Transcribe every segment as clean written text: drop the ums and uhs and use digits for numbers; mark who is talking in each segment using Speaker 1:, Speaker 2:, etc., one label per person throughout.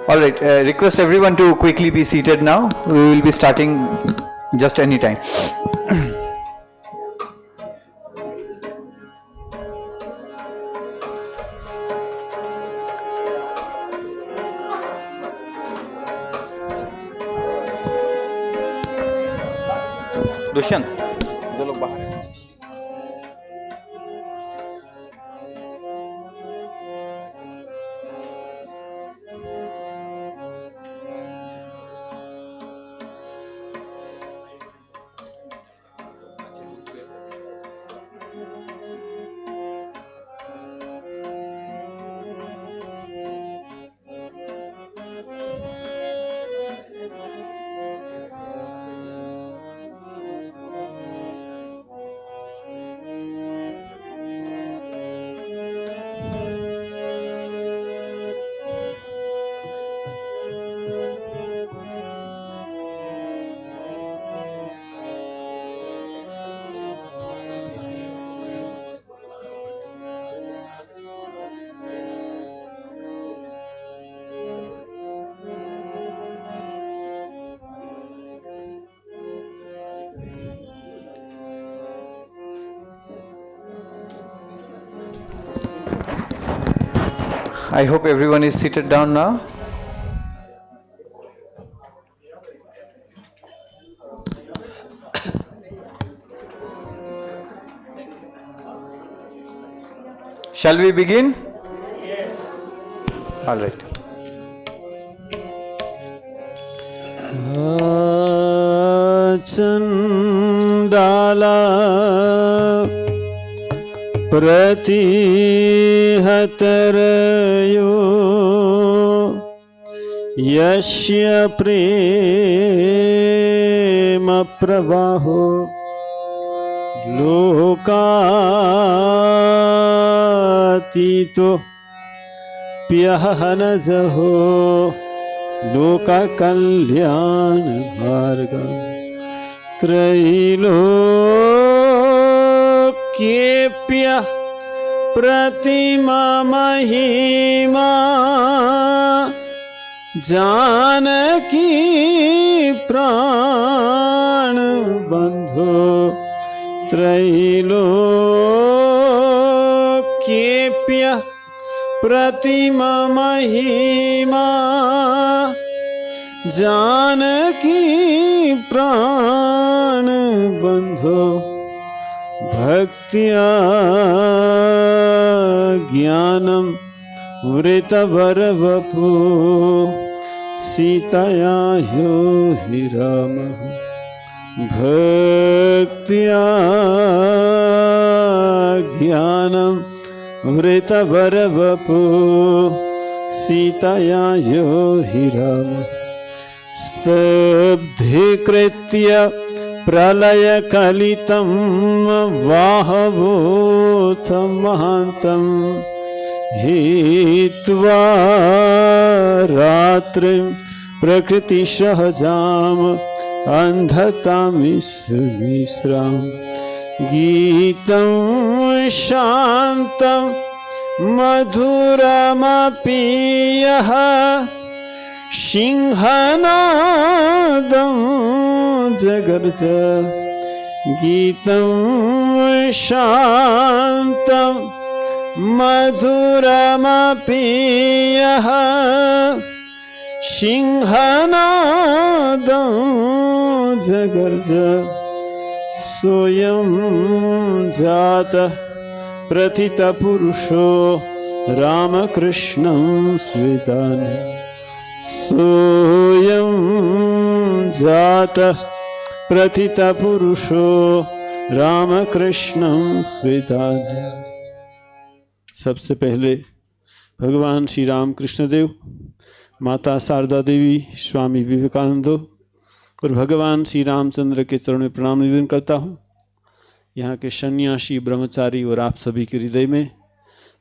Speaker 1: All right, request everyone to quickly be seated now. We will be starting just any time. Dushyant, जो लोग बाहर हैं। I hope everyone is seated down now. Shall we begin? Yes. All right.
Speaker 2: Chandala प्रतिहतरयो यस्य प्रेम प्रवाहो लोकातीतो प्यहनजहो लोका कल्याण मार्ग त्रैलोक्येप्य प्रतिमा महिमा जानकी प्राण बंधो त्रैलोक्येप्य प्रतिमा महिमा जानकी प्राण बंधो भक्त्या ज्ञानम वृतवरवपु सीतया यो हि रामः भक्त्या ज्ञानम वृतवरवपु सीतया यो हि रामः स्तब्धीकृत्य प्रलयकलितं वाहवोऽथ महान्तं हित्वा रात्रिं प्रकृतिसहजाम् अन्धतामिश्रां गीतं शान्तं मधुरमपि यः सिंहनादं जगर्ज गीतं शान्तं मधुरमपि यः सिंहनादं जगर्ज सोऽयं जातः प्रथितपुरुषो रामकृष्णं स्विदाने सोऽयं जातः प्रथितपुरुषो रामकृष्णं स्विदाने। सबसे पहले भगवान श्री रामकृष्ण देव, माता शारदा देवी, स्वामी विवेकानंद और भगवान श्री रामचंद्र के चरणों में प्रणाम निवेदन करता हूँ। यहाँ के सन्यासी, ब्रह्मचारी और आप सभी के हृदय में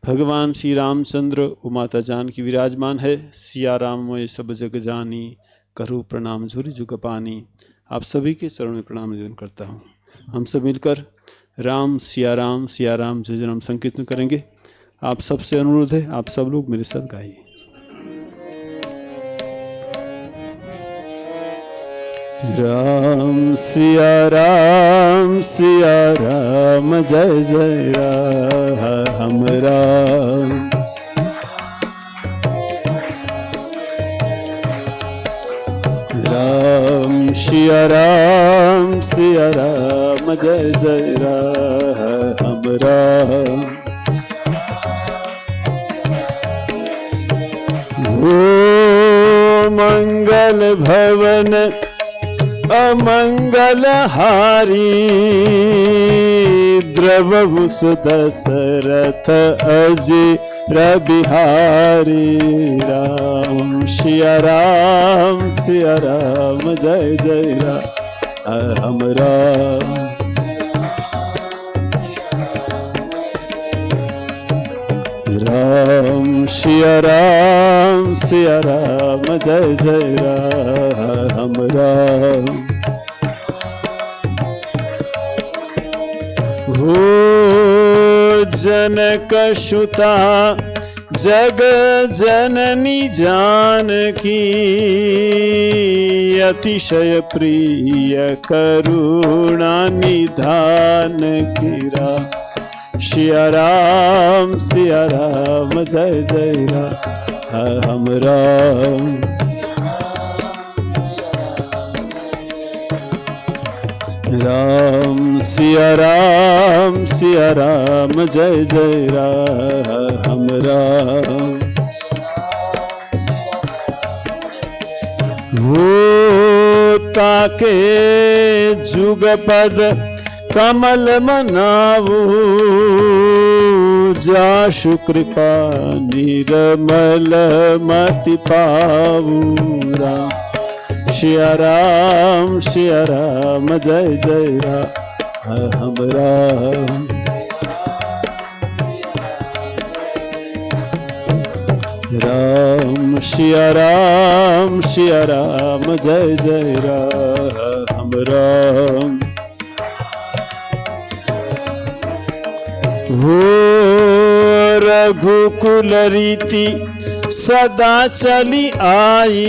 Speaker 2: भगवान श्री रामचंद्र और माता जानकी विराजमान है। सिया राम मोए सब जग जानी, करूँ प्रणाम झुरी जुग पानी। आप सभी के चरणों में प्रणाम निवेदन करता हूँ। हम सब मिलकर राम सिया राम जय जय राम संकीर्तन करेंगे। आप सबसे अनुरोध है, आप सब लोग मेरे साथ गाइए। राम सिया राम जय जय राम राम। राम सिया राम जय जय राम राम। हो मंगल भवन अमंगल हारी द्रवहु सुदशरथ अजिर बिहारी। राम सिया राम जय जय राम राम। राम सिया राम जय जय राम राम। हो जनक सुता जग जननी जानकी अतिशय प्रिय करुणा निधान की। राम सिया राम जय जय राम राम। राम सिया राम जय जय राम राम। हो ताके जुगपद कमल मनावू जाशु कृपा निर्मल मति पावू। राम सिया राम जय जय राम राम। राम सिया राम जय जय राम राम। हो रघुकुल रीति सदा चली आई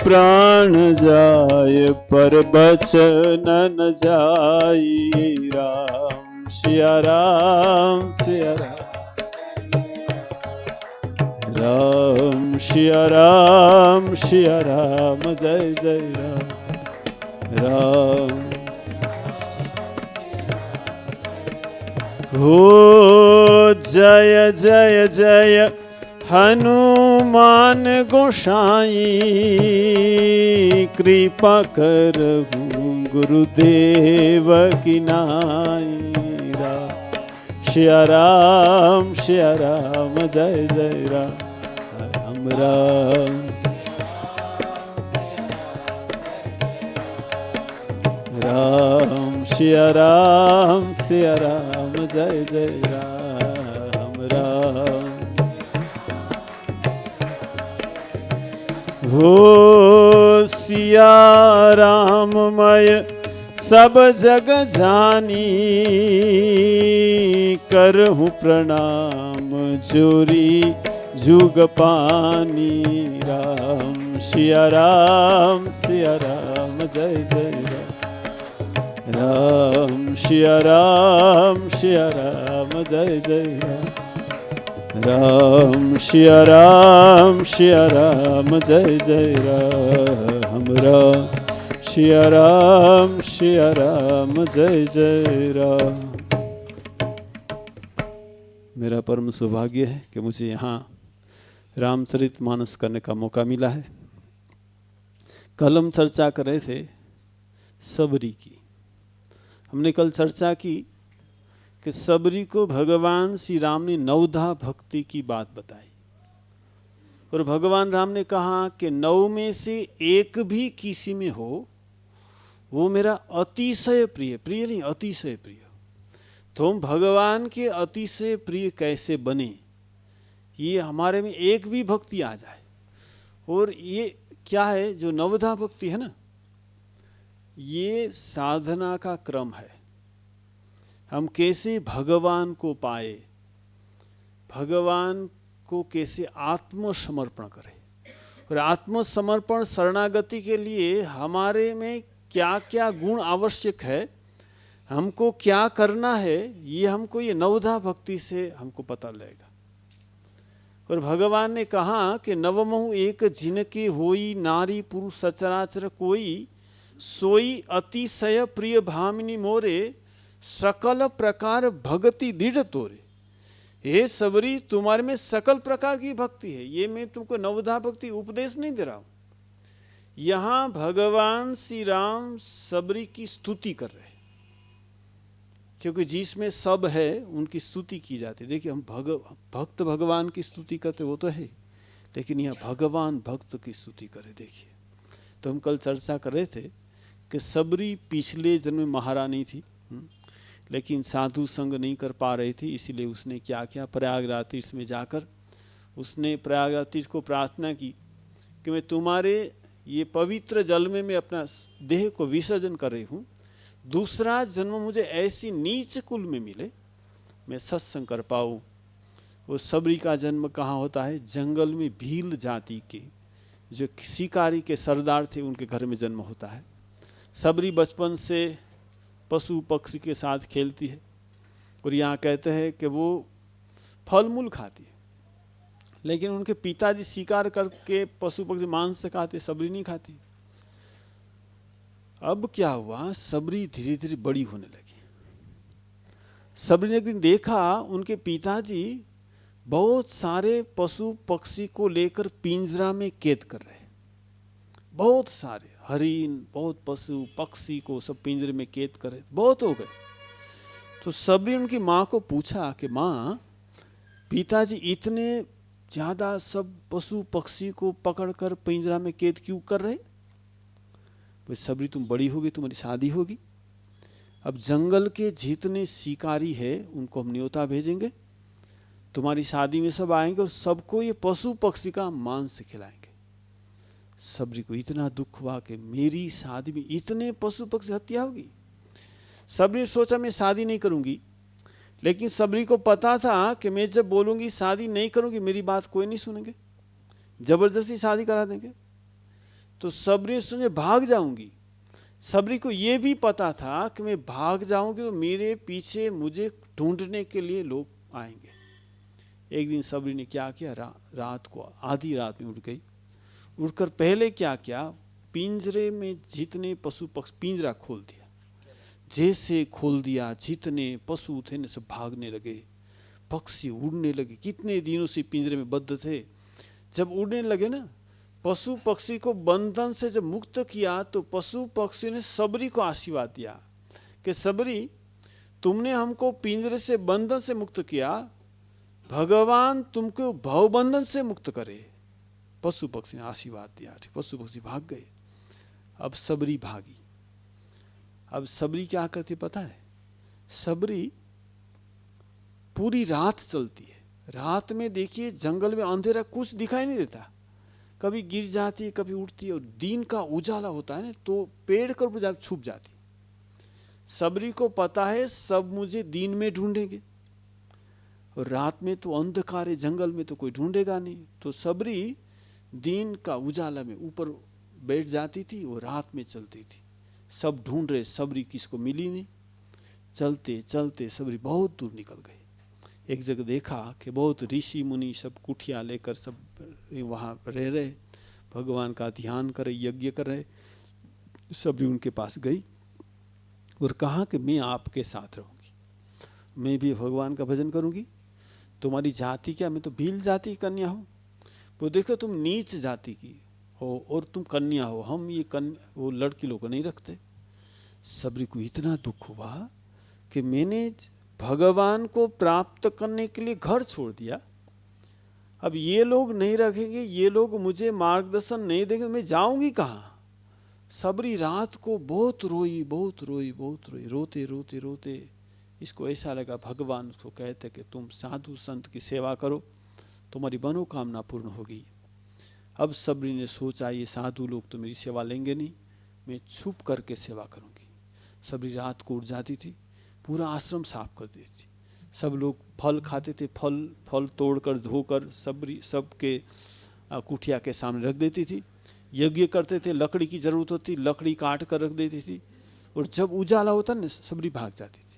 Speaker 2: प्राण जाय पर बचन न जाई। राम सिया राम राम सिया राम जय जय राम। हो जय जय जय हनुमान गोसाई कृपा करहु गुरुदेव की नाई। राम सिया राम जय जय राम राम। राम सिया राम जय जय राम राम। हो सिया राममय सब जग जानी करहु प्रणाम जोरी जुग पानी। राम सिया राम जय जय राम सिया राम जय जय राम सिया राम जय जय राम राम सिया राम जय जय राम। मेरा परम सौभाग्य है कि मुझे यहाँ रामचरितमानस करने का मौका मिला है। कल हम चर्चा कर रहे थे सबरी की। हमने कल चर्चा की कि सबरी को भगवान श्री राम ने नवधा भक्ति की बात बताई और भगवान राम ने कहा कि 9 में से एक भी किसी में हो वो मेरा अतिशय प्रिय, प्रिय नहीं अतिशय प्रिय। तो हम भगवान के अतिशय प्रिय कैसे बने, ये हमारे में एक भी भक्ति आ जाए। और ये क्या है जो नवधा भक्ति है ना, ये साधना का क्रम है। हम कैसे भगवान को पाए, भगवान को कैसे आत्मसमर्पण करें, और आत्मसमर्पण शरणागति के लिए हमारे में क्या क्या गुण आवश्यक है, हमको क्या करना है, ये हमको ये नवधा भक्ति से हमको पता लगेगा। और भगवान ने कहा कि नवमहु एक जिनके होई नारी पुरुष सचराचर कोई, सोई अतिशय प्रिय भामिनी मोरे, सकल प्रकार भक्ति दृढ़ तोरे। हे सबरी, तुम्हारे में सकल प्रकार की भक्ति है। ये मैं तुमको नवधा भक्ति उपदेश नहीं दे रहा हूं, यहां भगवान श्री राम सबरी की स्तुति कर रहे हैं, क्योंकि जिसमें सब है उनकी स्तुति की जाती है। देखिए, हम भक्त भगवान की स्तुति करते वो तो है, लेकिन यह भगवान भक्त की स्तुति करे। देखिए, तो हम कल चर्चा कर रहे थे कि सबरी पिछले जन्म में महारानी थी, लेकिन साधु संग नहीं कर पा रही थी, इसीलिए उसने क्या किया, प्रयागराज तीर्थ में जाकर उसने प्रयागराज तीर्थ को प्रार्थना की कि मैं तुम्हारे ये पवित्र जल में मैं अपना देह को विसर्जन कर रही हूँ, दूसरा जन्म मुझे ऐसी नीच कुल में मिले, मैं सत्संग कर पाऊँ। वो सबरी का जन्म कहाँ होता है? जंगल में भील जाति के जो शिकारी के सरदार थे उनके घर में जन्म होता है। सबरी बचपन से पशु पक्षी के साथ खेलती है, और यहाँ कहते हैं कि वो फल मूल खाती है, लेकिन उनके पिताजी शिकार करके पशु पक्षी मांस से खाते, सबरी नहीं खाती। अब क्या हुआ, सबरी धीरे धीरे बड़ी होने लगी। सबरी ने एक दिन देखा उनके पिताजी बहुत सारे पशु पक्षी को लेकर पिंजरा में कैद कर रहे हैं, बहुत सारे हरिन, बहुत पशु पक्षी को सब पिंजरे में कैद करे, बहुत हो गए। तो सबरी उनकी माँ को पूछा कि माँ, पिताजी इतने ज़्यादा सब पशु पक्षी को पकड़कर पिंजरा में कैद क्यों कर रहे? भाई सबरी, तुम बड़ी होगी, तुम्हारी शादी होगी, अब जंगल के जितने शिकारी है उनको हम न्योता भेजेंगे, तुम्हारी शादी में सब आएंगे और सबको ये पशु पक्षी का मांस खिलाएंगे। सबरी को इतना दुख हुआ कि मेरी शादी में इतने पशु पक्षी हत्या होगी। सबरी ने सोचा मैं शादी नहीं करूंगी, लेकिन सबरी को पता था कि मैं जब बोलूंगी शादी नहीं करूंगी, मेरी बात कोई नहीं सुनेंगे, जबरदस्ती शादी करा देंगे। तो सबरी ने सोचा भाग जाऊंगी। सबरी को यह भी पता था कि मैं भाग जाऊंगी तो मेरे पीछे मुझे ढूंढने के लिए लोग आएंगे। एक दिन सबरी ने क्या किया, रात को आधी रात में उठ गई। उठकर पहले क्या किया, पिंजरे में जितने पशु पक्षी, पिंजरा खोल दिया। जैसे खोल दिया, जितने पशु थे न सब भागने लगे, पक्षी उड़ने लगे। कितने दिनों से पिंजरे में बद्ध थे, जब उड़ने लगे ना, पशु पक्षी को बंधन से जब मुक्त किया तो पशु पक्षी ने सबरी को आशीर्वाद दिया कि सबरी, तुमने हमको पिंजरे से बंधन से मुक्त किया, भगवान तुमको भवबंधन से मुक्त करे। पशु पक्षी ने आशीर्वाद दिया, पशु पक्षी भाग गए। अब सबरी भागी। अब सबरी क्या करती पता है? सबरी पूरी रात चलती है। रात में देखिए जंगल में अंधेरा, कुछ दिखाई नहीं देता, कभी गिर जाती है, कभी उठती है, और दिन का उजाला होता है ना तो पेड़ कर छुप जाती। सबरी को पता है सब मुझे दिन में ढूंढेंगे, और रात में तो अंधकार है, जंगल में तो कोई ढूंढेगा नहीं। तो सबरी दिन का उजाला में ऊपर बैठ जाती थी और रात में चलती थी। सब ढूंढ रहे, सबरी किसको मिली नहीं। चलते चलते सबरी बहुत दूर निकल गई। एक जगह देखा कि बहुत ऋषि मुनि सब कुठिया लेकर सब वहाँ रह रहे, भगवान का ध्यान कर रहे, यज्ञ कर रहे। सबरी उनके पास गई और कहा कि मैं आपके साथ रहूँगी, मैं भी भगवान का भजन करूँगी। तुम्हारी जाति क्या? मैं तो भील जाति की कन्या हूँ। वो देखो तुम नीच जाति की हो और तुम कन्या हो, हम ये वो लड़की लोग को नहीं रखते। सबरी को इतना दुख हुआ कि मैंने भगवान को प्राप्त करने के लिए घर छोड़ दिया, अब ये लोग नहीं रखेंगे, ये लोग मुझे मार्गदर्शन नहीं देंगे, मैं जाऊंगी कहाँ? सबरी रात को बहुत रोई, बहुत रोई, बहुत रोई। रोते रोते रोते इसको ऐसा लगा भगवान उसको कहते कि तुम साधु संत की सेवा करो, तुम्हारी मनोकामना पूर्ण होगी। अब सबरी ने सोचा ये साधु लोग तो मेरी सेवा लेंगे नहीं, मैं छुप करके सेवा करूंगी। सबरी रात को उठ जाती थी, पूरा आश्रम साफ कर देती थी। सब लोग फल खाते थे, फल तोड़कर धोकर सबरी सबके कुटिया के सामने रख देती थी। यज्ञ करते थे, लकड़ी की जरूरत होती, लकड़ी काट कर रख देती थी, और जब उजाला होता न सबरी भाग जाती थी।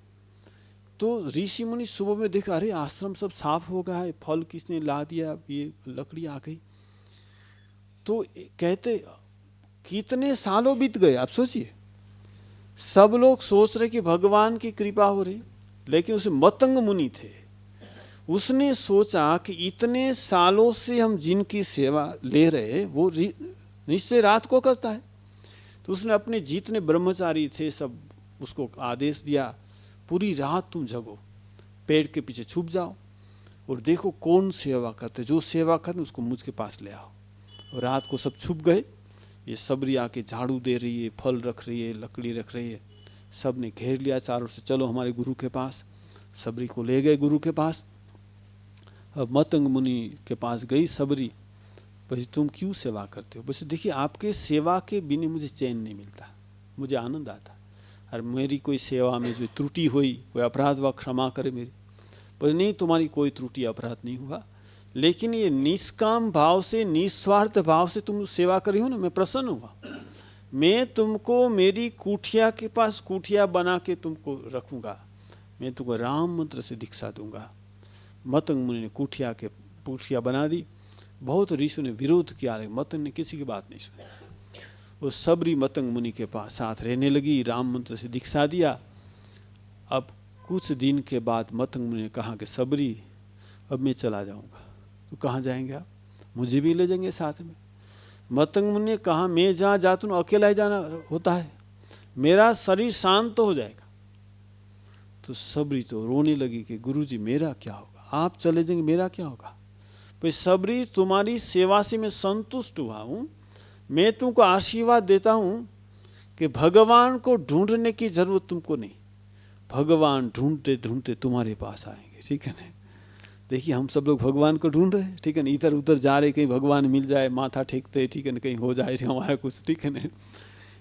Speaker 2: तो ऋषि मुनि सुबह में देखा, अरे आश्रम सब साफ हो गया है, फल किसने ला दिया, ये लकड़ी आ गई। तो कहते कितने सालों बीत गए, आप सोचिए। सब लोग सोच रहे कि भगवान की कृपा हो रही, लेकिन उसे मतंग मुनि थे, उसने सोचा कि इतने सालों से हम जिनकी सेवा ले रहे वो निश्चय रात को करता है। तो उसने अपने जितने ब्रह्मचारी थे सब उसको आदेश दिया, पूरी रात तुम जगो, पेड़ के पीछे छुप जाओ और देखो कौन सेवा करते, जो सेवा करते उसको मुझ के पास ले आओ। और रात को सब छुप गए। ये सबरी आके झाड़ू दे रही है, फल रख रही है, लकड़ी रख रही है, सब ने घेर लिया चारों से, चलो हमारे गुरु के पास। सबरी को ले गए गुरु के पास। अब मतंग मुनि के पास गई सबरी, बस तुम क्यों सेवा करते हो? बस देखिए, आपके सेवा के बिना मुझे चैन नहीं मिलता, मुझे आनंद आता, और मेरी कोई सेवा में जो त्रुटि हुई, कोई अपराध हुआ, क्षमा करे मेरी। बस नहीं, तुम्हारी कोई त्रुटि अपराध नहीं हुआ, लेकिन ये निष्काम भाव से, निस्वार्थ भाव से तुम सेवा करी हो ना, मैं प्रसन्न हुआ। मैं तुमको मेरी कुटिया के पास कुटिया बना के तुमको रखूँगा, मैं तुमको राम मंत्र से दीक्षा दूंगा। मतंग मुनि ने कुटिया बना दी। बहुत ऋषियों ने विरोध किया, लेकिन मतंग ने किसी की बात नहीं सुनी। वो सबरी मतंग मुनि के पास साथ रहने लगी, राम मंत्र से दीक्षा दिया। अब कुछ दिन के बाद मतंग मुनि ने कहा कि सबरी अब मैं चला जाऊंगा। तो कहाँ जाएंगे आप? मुझे भी ले जाएंगे साथ में? मतंग मुनि ने कहा, मैं जहाँ जाता हूँ अकेला ही जाना होता है, मेरा शरीर शांत तो हो जाएगा। तो सबरी तो रोने लगी कि गुरुजी मेरा क्या होगा, आप चले जाएंगे मेरा क्या होगा? भाई सबरी, तुम्हारी सेवा से मैं संतुष्ट हुआ हूँ, मैं तुमको आशीर्वाद देता हूँ कि भगवान को ढूंढने की जरूरत तुमको नहीं, भगवान ढूंढते ढूंढते तुम्हारे पास आएंगे। ठीक है ना? देखिए, हम सब लोग भगवान को ढूंढ रहे हैं, ठीक है ना, इधर उधर जा रहे, कहीं भगवान मिल जाए, माथा टेकते, ठीक है ना, कहीं हो जाए हमारा कुछ, ठीक है ना।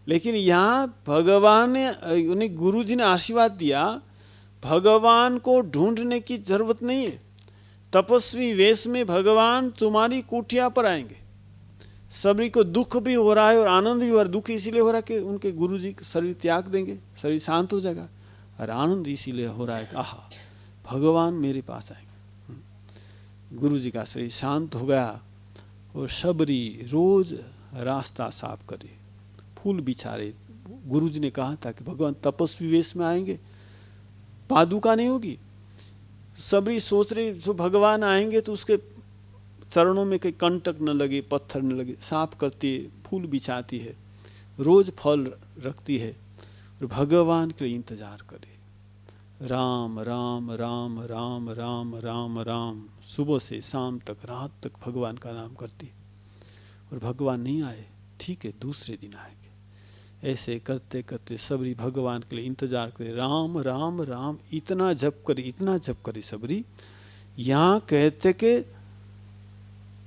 Speaker 2: लेकिन यहाँ भगवान ने, उन्हें गुरु जी ने आशीर्वाद दिया, भगवान को ढूंढने की जरूरत नहीं है, तपस्वी वेश में भगवान तुम्हारी कुटिया पर आएंगे। सबरी को दुख भी हो रहा है और आनंद भी हो रहा है। दुख इसीलिए हो रहा है कि उनके गुरु जी शरीर त्याग देंगे, शरीर शांत हो जाएगा, और आनंद इसीलिए हो रहा है कि आहा भगवान मेरे पास आएंगे। गुरु जी का शरीर शांत हो गया, और सबरी रोज रास्ता साफ करे, फूल बिछारे। गुरु जी ने कहा था कि भगवान तपस्वी वेश में आएंगे, पादुका नहीं होगी। सबरी सोच रही जो भगवान आएंगे तो उसके चरणों में कहीं कंटक न लगे, पत्थर न लगे, साफ करती है, फूल बिछाती है, रोज फल रखती है, और भगवान के लिए इंतजार करे। राम राम राम राम राम राम राम, सुबह से शाम तक, रात तक भगवान का नाम करती, और भगवान नहीं आए, ठीक है दूसरे दिन आएंगे। ऐसे करते करते सबरी भगवान के लिए इंतजार करे, राम राम राम, इतना जप करे सबरी। यहाँ कहते कि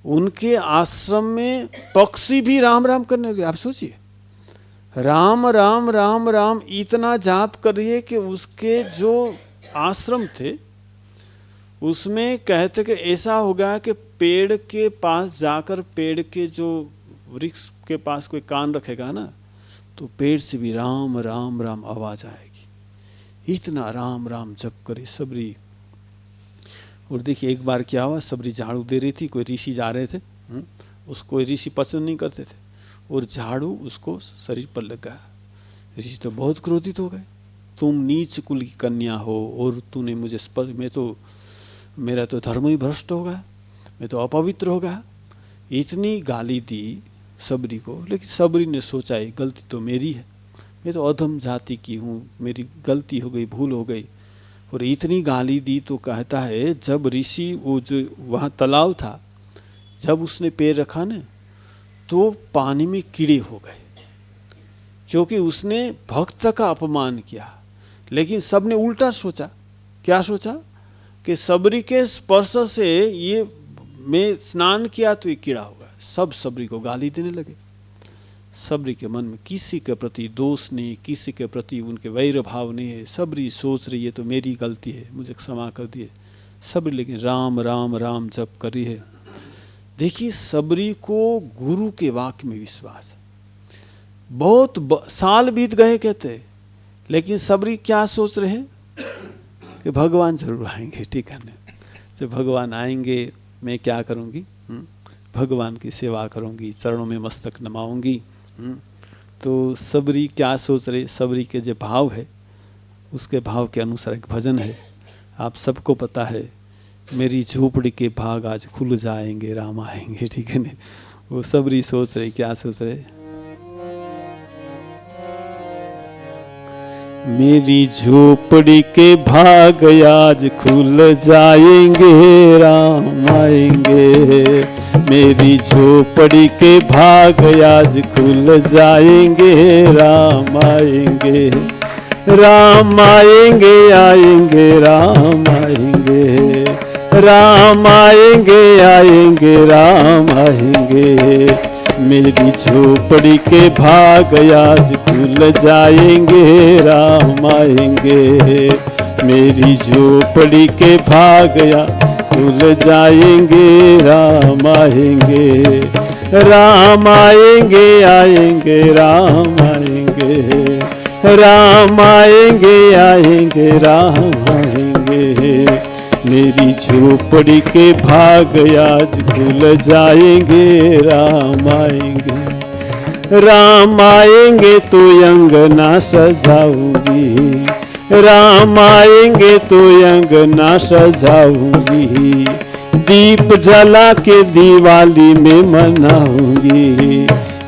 Speaker 2: उनके आश्रम में पक्षी भी राम राम करने लगे। आप सोचिए, राम राम राम राम इतना जाप करिए कि उसके जो आश्रम थे उसमें कहते कि ऐसा हो गया कि पेड़ के पास जाकर, पेड़ के जो वृक्ष के पास कोई कान रखेगा ना, तो पेड़ से भी राम राम राम आवाज आएगी। इतना राम राम जप करे सबरी। और देखिए एक बार क्या हुआ, सबरी झाड़ू दे रही थी, कोई ऋषि जा रहे थे, उसको ऋषि पसंद नहीं करते थे, और झाड़ू उसको शरीर पर लग गया। ऋषि तो बहुत क्रोधित हो गए, तुम नीच कुल की कन्या हो और तूने मुझे स्पर्श, मेरा तो धर्म ही भ्रष्ट हो गया, मैं तो अपवित्र हो गया। इतनी गाली दी सबरी को, लेकिन सबरी ने सोचा ये गलती तो मेरी है, मैं तो अधम जाति की हूँ, मेरी गलती हो गई, भूल हो गई। और इतनी गाली दी तो कहता है जब ऋषि, वो जो वहाँ तालाब था, जब उसने पैर रखा ना तो पानी में कीड़े हो गए, क्योंकि उसने भक्त का अपमान किया। लेकिन सबने उल्टा सोचा, क्या सोचा कि सबरी के स्पर्श से ये मैं स्नान किया तो ये कीड़ा होगा। सब सबरी को गाली देने लगे। सबरी के मन में किसी के प्रति दोष नहीं, किसी के प्रति उनके वैर भाव नहीं है। सबरी सोच रही है तो मेरी गलती है, मुझे क्षमा कर दिए सबरी, लेकिन राम राम राम जप करी है। देखिए सबरी को गुरु के वाक्य में विश्वास। बहुत साल बीत गए कहते, लेकिन सबरी क्या सोच रहे हैं कि भगवान जरूर आएंगे, ठीक है ना। जब भगवान आएंगे मैं क्या करूँगी, भगवान की सेवा करूँगी, चरणों में मस्तक नमाऊंगी। तो सबरी क्या सोच रहे, सबरी के जो भाव है उसके भाव के अनुसार एक भजन है, आप सबको पता है, मेरी झोपड़ी के भाग आज खुल जाएंगे, राम आएंगे, ठीक है ना। वो सबरी सोच रहे, क्या सोच रहे, मेरी झोपड़ी के भाग आज खुल जाएंगे, राम आएंगे। मेरी झोपड़ी के भाग आज खुल जाएंगे, राम आएंगे। राम आएंगे, आएंगे, राम आएंगे। राम आएंगे, आएंगे, राम आएंगे। मेरी झोपड़ी के भाग आज खुल जाएंगे, राम आएंगे। मेरी झोपड़ी के भाग आज खुल जाएंगे, राम आएंगे। राम आएंगे, आएंगे, राम आएंगे। राम आएंगे, आएंगे, राम आएंगे। मेरी झोपड़ी के भाग आज खुल जाएंगे, राम आएंगे। राम आएंगे तो अंगना सजाऊंगी, राम आएंगे तो अंगना सजाऊंगी। दीप जला के दिवाली में मनाऊंगी,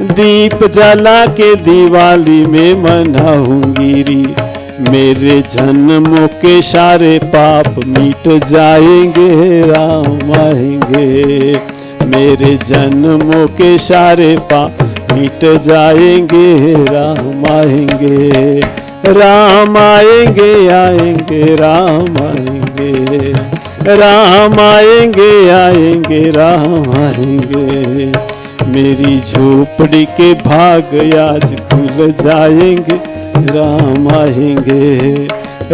Speaker 2: दीप जला के दिवाली में मनाऊंगी री। मेरे जन्मों के सारे पाप मिट जाएंगे, राम आएंगे। मेरे जन्मों के सारे पाप मिट जाएंगे, राम आएंगे। राम आएंगे, आएंगे, राम आएंगे। राम आएंगे, आएंगे, राम आएंगे। मेरी झोपड़ी के भाग आज खुल जाएंगे, राम आएंगे।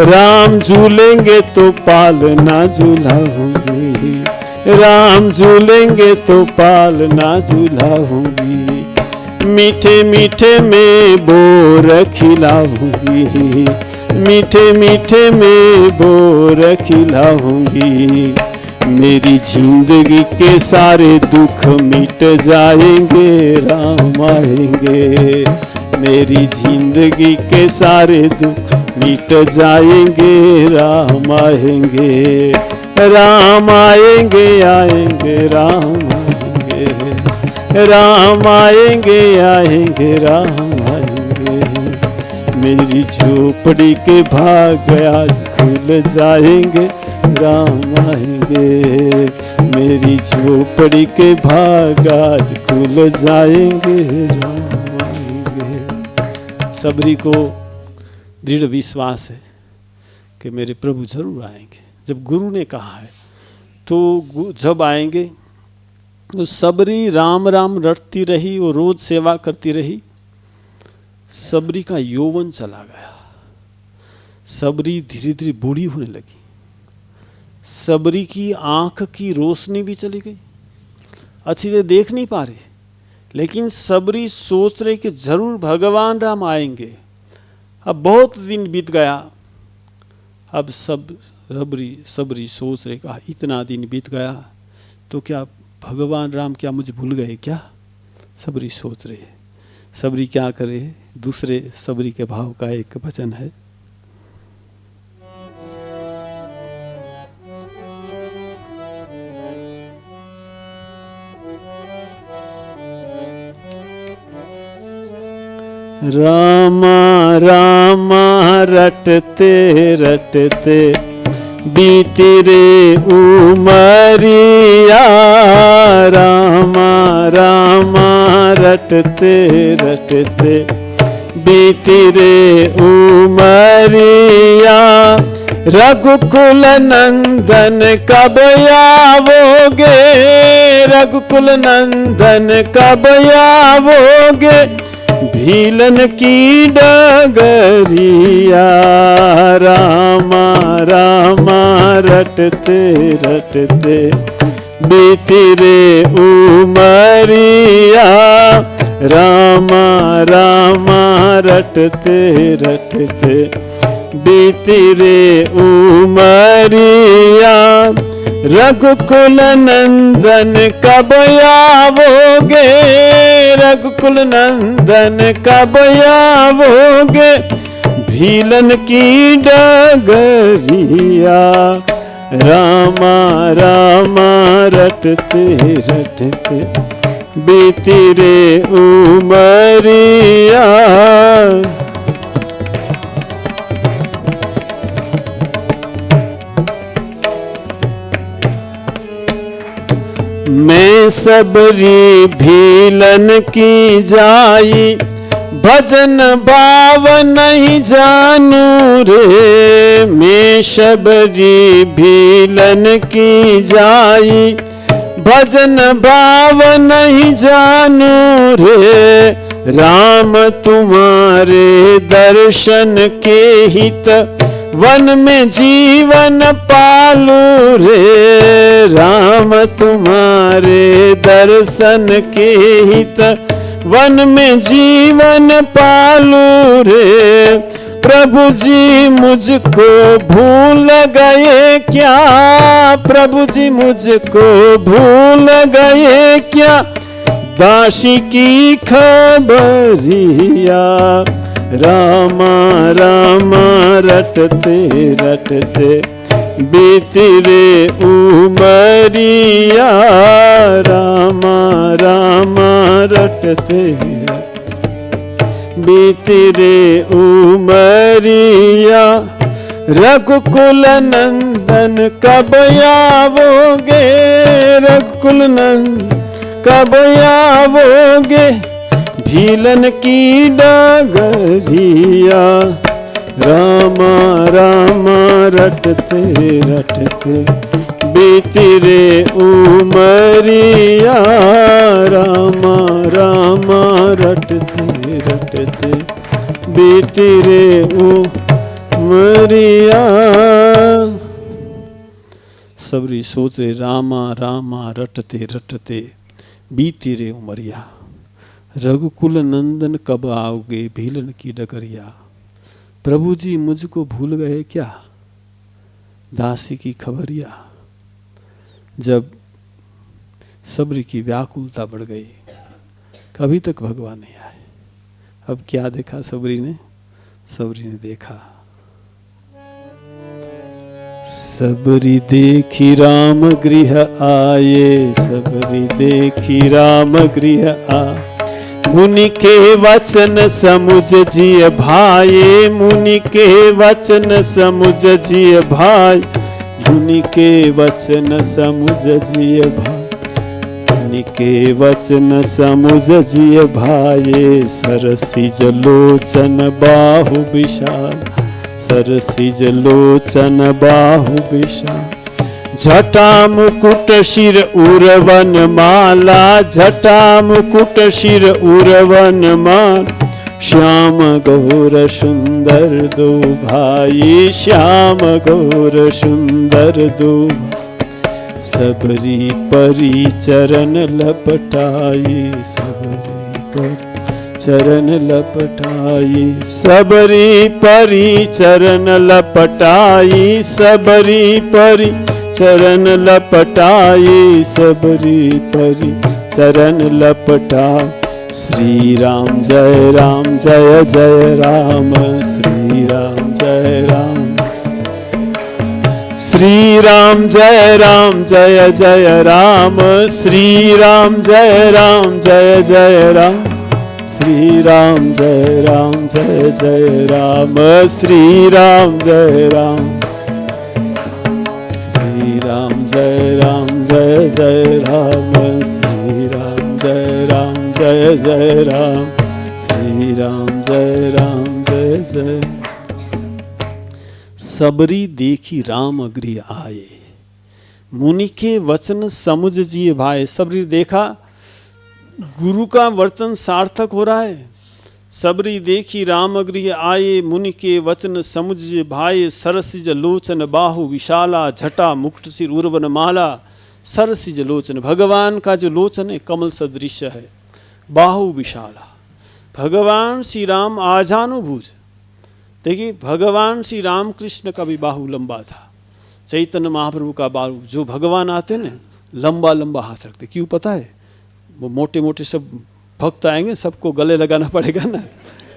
Speaker 2: राम झूलेंगे तो पालना झूलाऊंगी, राम झूलेंगे तो पालना झूलाऊंगी। मीठे मीठे में बोर खिलाऊंगी, मीठे मीठे में बोर खिलाऊंगी। मेरी जिंदगी के सारे दुख मिट जाएंगे, राम आएंगे। मेरी जिंदगी के सारे दुख मिट जाएंगे, राम आएंगे। राम आएंगे, आएंगे, राम आएंगे। राम आएंगे, आएंगे, राम आएंगे। मेरी झोपड़ी के भाग आज खुल जाएंगे, राम आएंगे। मेरी झोपड़ी के भाग आज खुल जाएंगे, राम आएंगे। सबरी को दृढ़ विश्वास है कि मेरे प्रभु जरूर आएंगे। जब गुरु ने कहा है तो जब आएंगे, तो सबरी राम राम रटती रही, वो रोज सेवा करती रही। सबरी का यौवन चला गया, सबरी धीरे धीरे बूढ़ी होने लगी, सबरी की आंख की रोशनी भी चली गई, अच्छी से देख नहीं पा रहे। लेकिन सबरी सोच रहे कि जरूर भगवान राम आएंगे। अब बहुत दिन बीत गया, अब सबरी सोच रहे कहा इतना दिन बीत गया तो क्या भगवान राम क्या मुझे भूल गए क्या? सबरी सोच रहे। सबरी क्या करे? दूसरे सबरी के भाव का एक वचन है, रामा रामा रटते रटते बीती रे उमरिया। रामा रामा रटते रटते बीती रे उमरिया। रघुकुल नंदन कब आवोगे, रघुकुल नंदन कब आवोगे। भीलन की डगरिया। रामा रामा रटते रटते बीती रे उमरिया, रामा रामा रटते रटते बीती रे उमरिया। रघुकुल नंदन कब आवोगे, रघुकुल नंदन कब आवोगे, भीलन की डगरिया, रामा रामा रटते रटते बीती रे उमरिया। मैं सबरी भीलन की जाई, भजन भाव नहीं जानू रे। मैं सबरी भीलन की जाई, भजन भाव नहीं जानू रे। राम तुम्हारे दर्शन के हित, वन में जीवन पालू रे। राम तुम्हारे दर्शन के हित, वन में जीवन पालू रे। प्रभु जी मुझको भूल गए क्या, प्रभु जी मुझको भूल गए क्या, दासी की खबरिया। रामा रामा रटते रटते बीती रे उमरिया, रामा रामा रटते बीती रे उमरिया। रघुकुल नंदन कब आवोगे, रघुकुल नंदन कब आवोगे, भीलन की डगरिया। रामा रामा रटते रटते बीती रे उमरिया, रामा रामा रटते रटते बीती रे उमरिया। सबरी सोच रे रामा रामा रटते रटते बीती रे उमरिया। रघुकुल नंदन कब आओगे, भीलन की डगरिया। प्रभु जी मुझको भूल गए क्या, दासी की खबरिया। जब सबरी की व्याकुलता बढ़ गई, कभी तक भगवान नहीं आए। अब क्या देखा सबरी ने, सबरी ने देखा सबरी देखी राम गृह आए, सबरी देखी राम गृह आए। मुनि के वचन समुझ जिय भाई, मुनि के वचन समुझ जिय भाई, मुनि के वचन समुझ जिय भाई, मुनि के वचन समुझ जिय भाई। सरसिज लोचन बाहु विशाल, सरसिज लोचन बाहु विशाल। जटा मुकुट शिर उरवन माला, जटा मुकुट शिर उरवन माला। श्याम गौर सुंदर दो भाई, श्याम गौर सुंदर दो। सबरी परी चरण लपटाई, सबरी पर चरण लपटाई, सबरी परी चरण लपटाई, सबरी परी चरण लपटाई, सबरी परी चरण लपटाई। श्री राम जय राम जय जय राम, श्री राम जय राम, श्री राम जय राम जय जय राम, श्री राम जय राम जय जय राम, श्री राम जय राम जय जय राम, श्री राम जय राम, श्री राम जय राम जय जय राम, श्री राम जय राम जय जय राम, श्री राम जय राम जय जय। सबरी देखी राम गृह आए, मुनि के वचन समुझ जिए भाई। सबरी देखा गुरु का वचन सार्थक हो रहा है। सबरी देखी राम गृह आए, मुनि के वचन समुझ जिए भाई। सरसिज लोचन बाहु विशाला, झटा मुकुट सिर उर्वन माला। सरसिज लोचन, भगवान का जो लोचन है कमल सदृश है, बाहु विशाला। भगवान श्री राम आजानुभुज, देखिए भगवान श्री राम कृष्ण का भी बाहु लंबा था। चैतन्य महाप्रभु का बाहु, जो भगवान आते ना लंबा लंबा हाथ रखते, क्यों पता है? वो मोटे मोटे सब भक्त आएंगे, सबको गले लगाना पड़ेगा ना,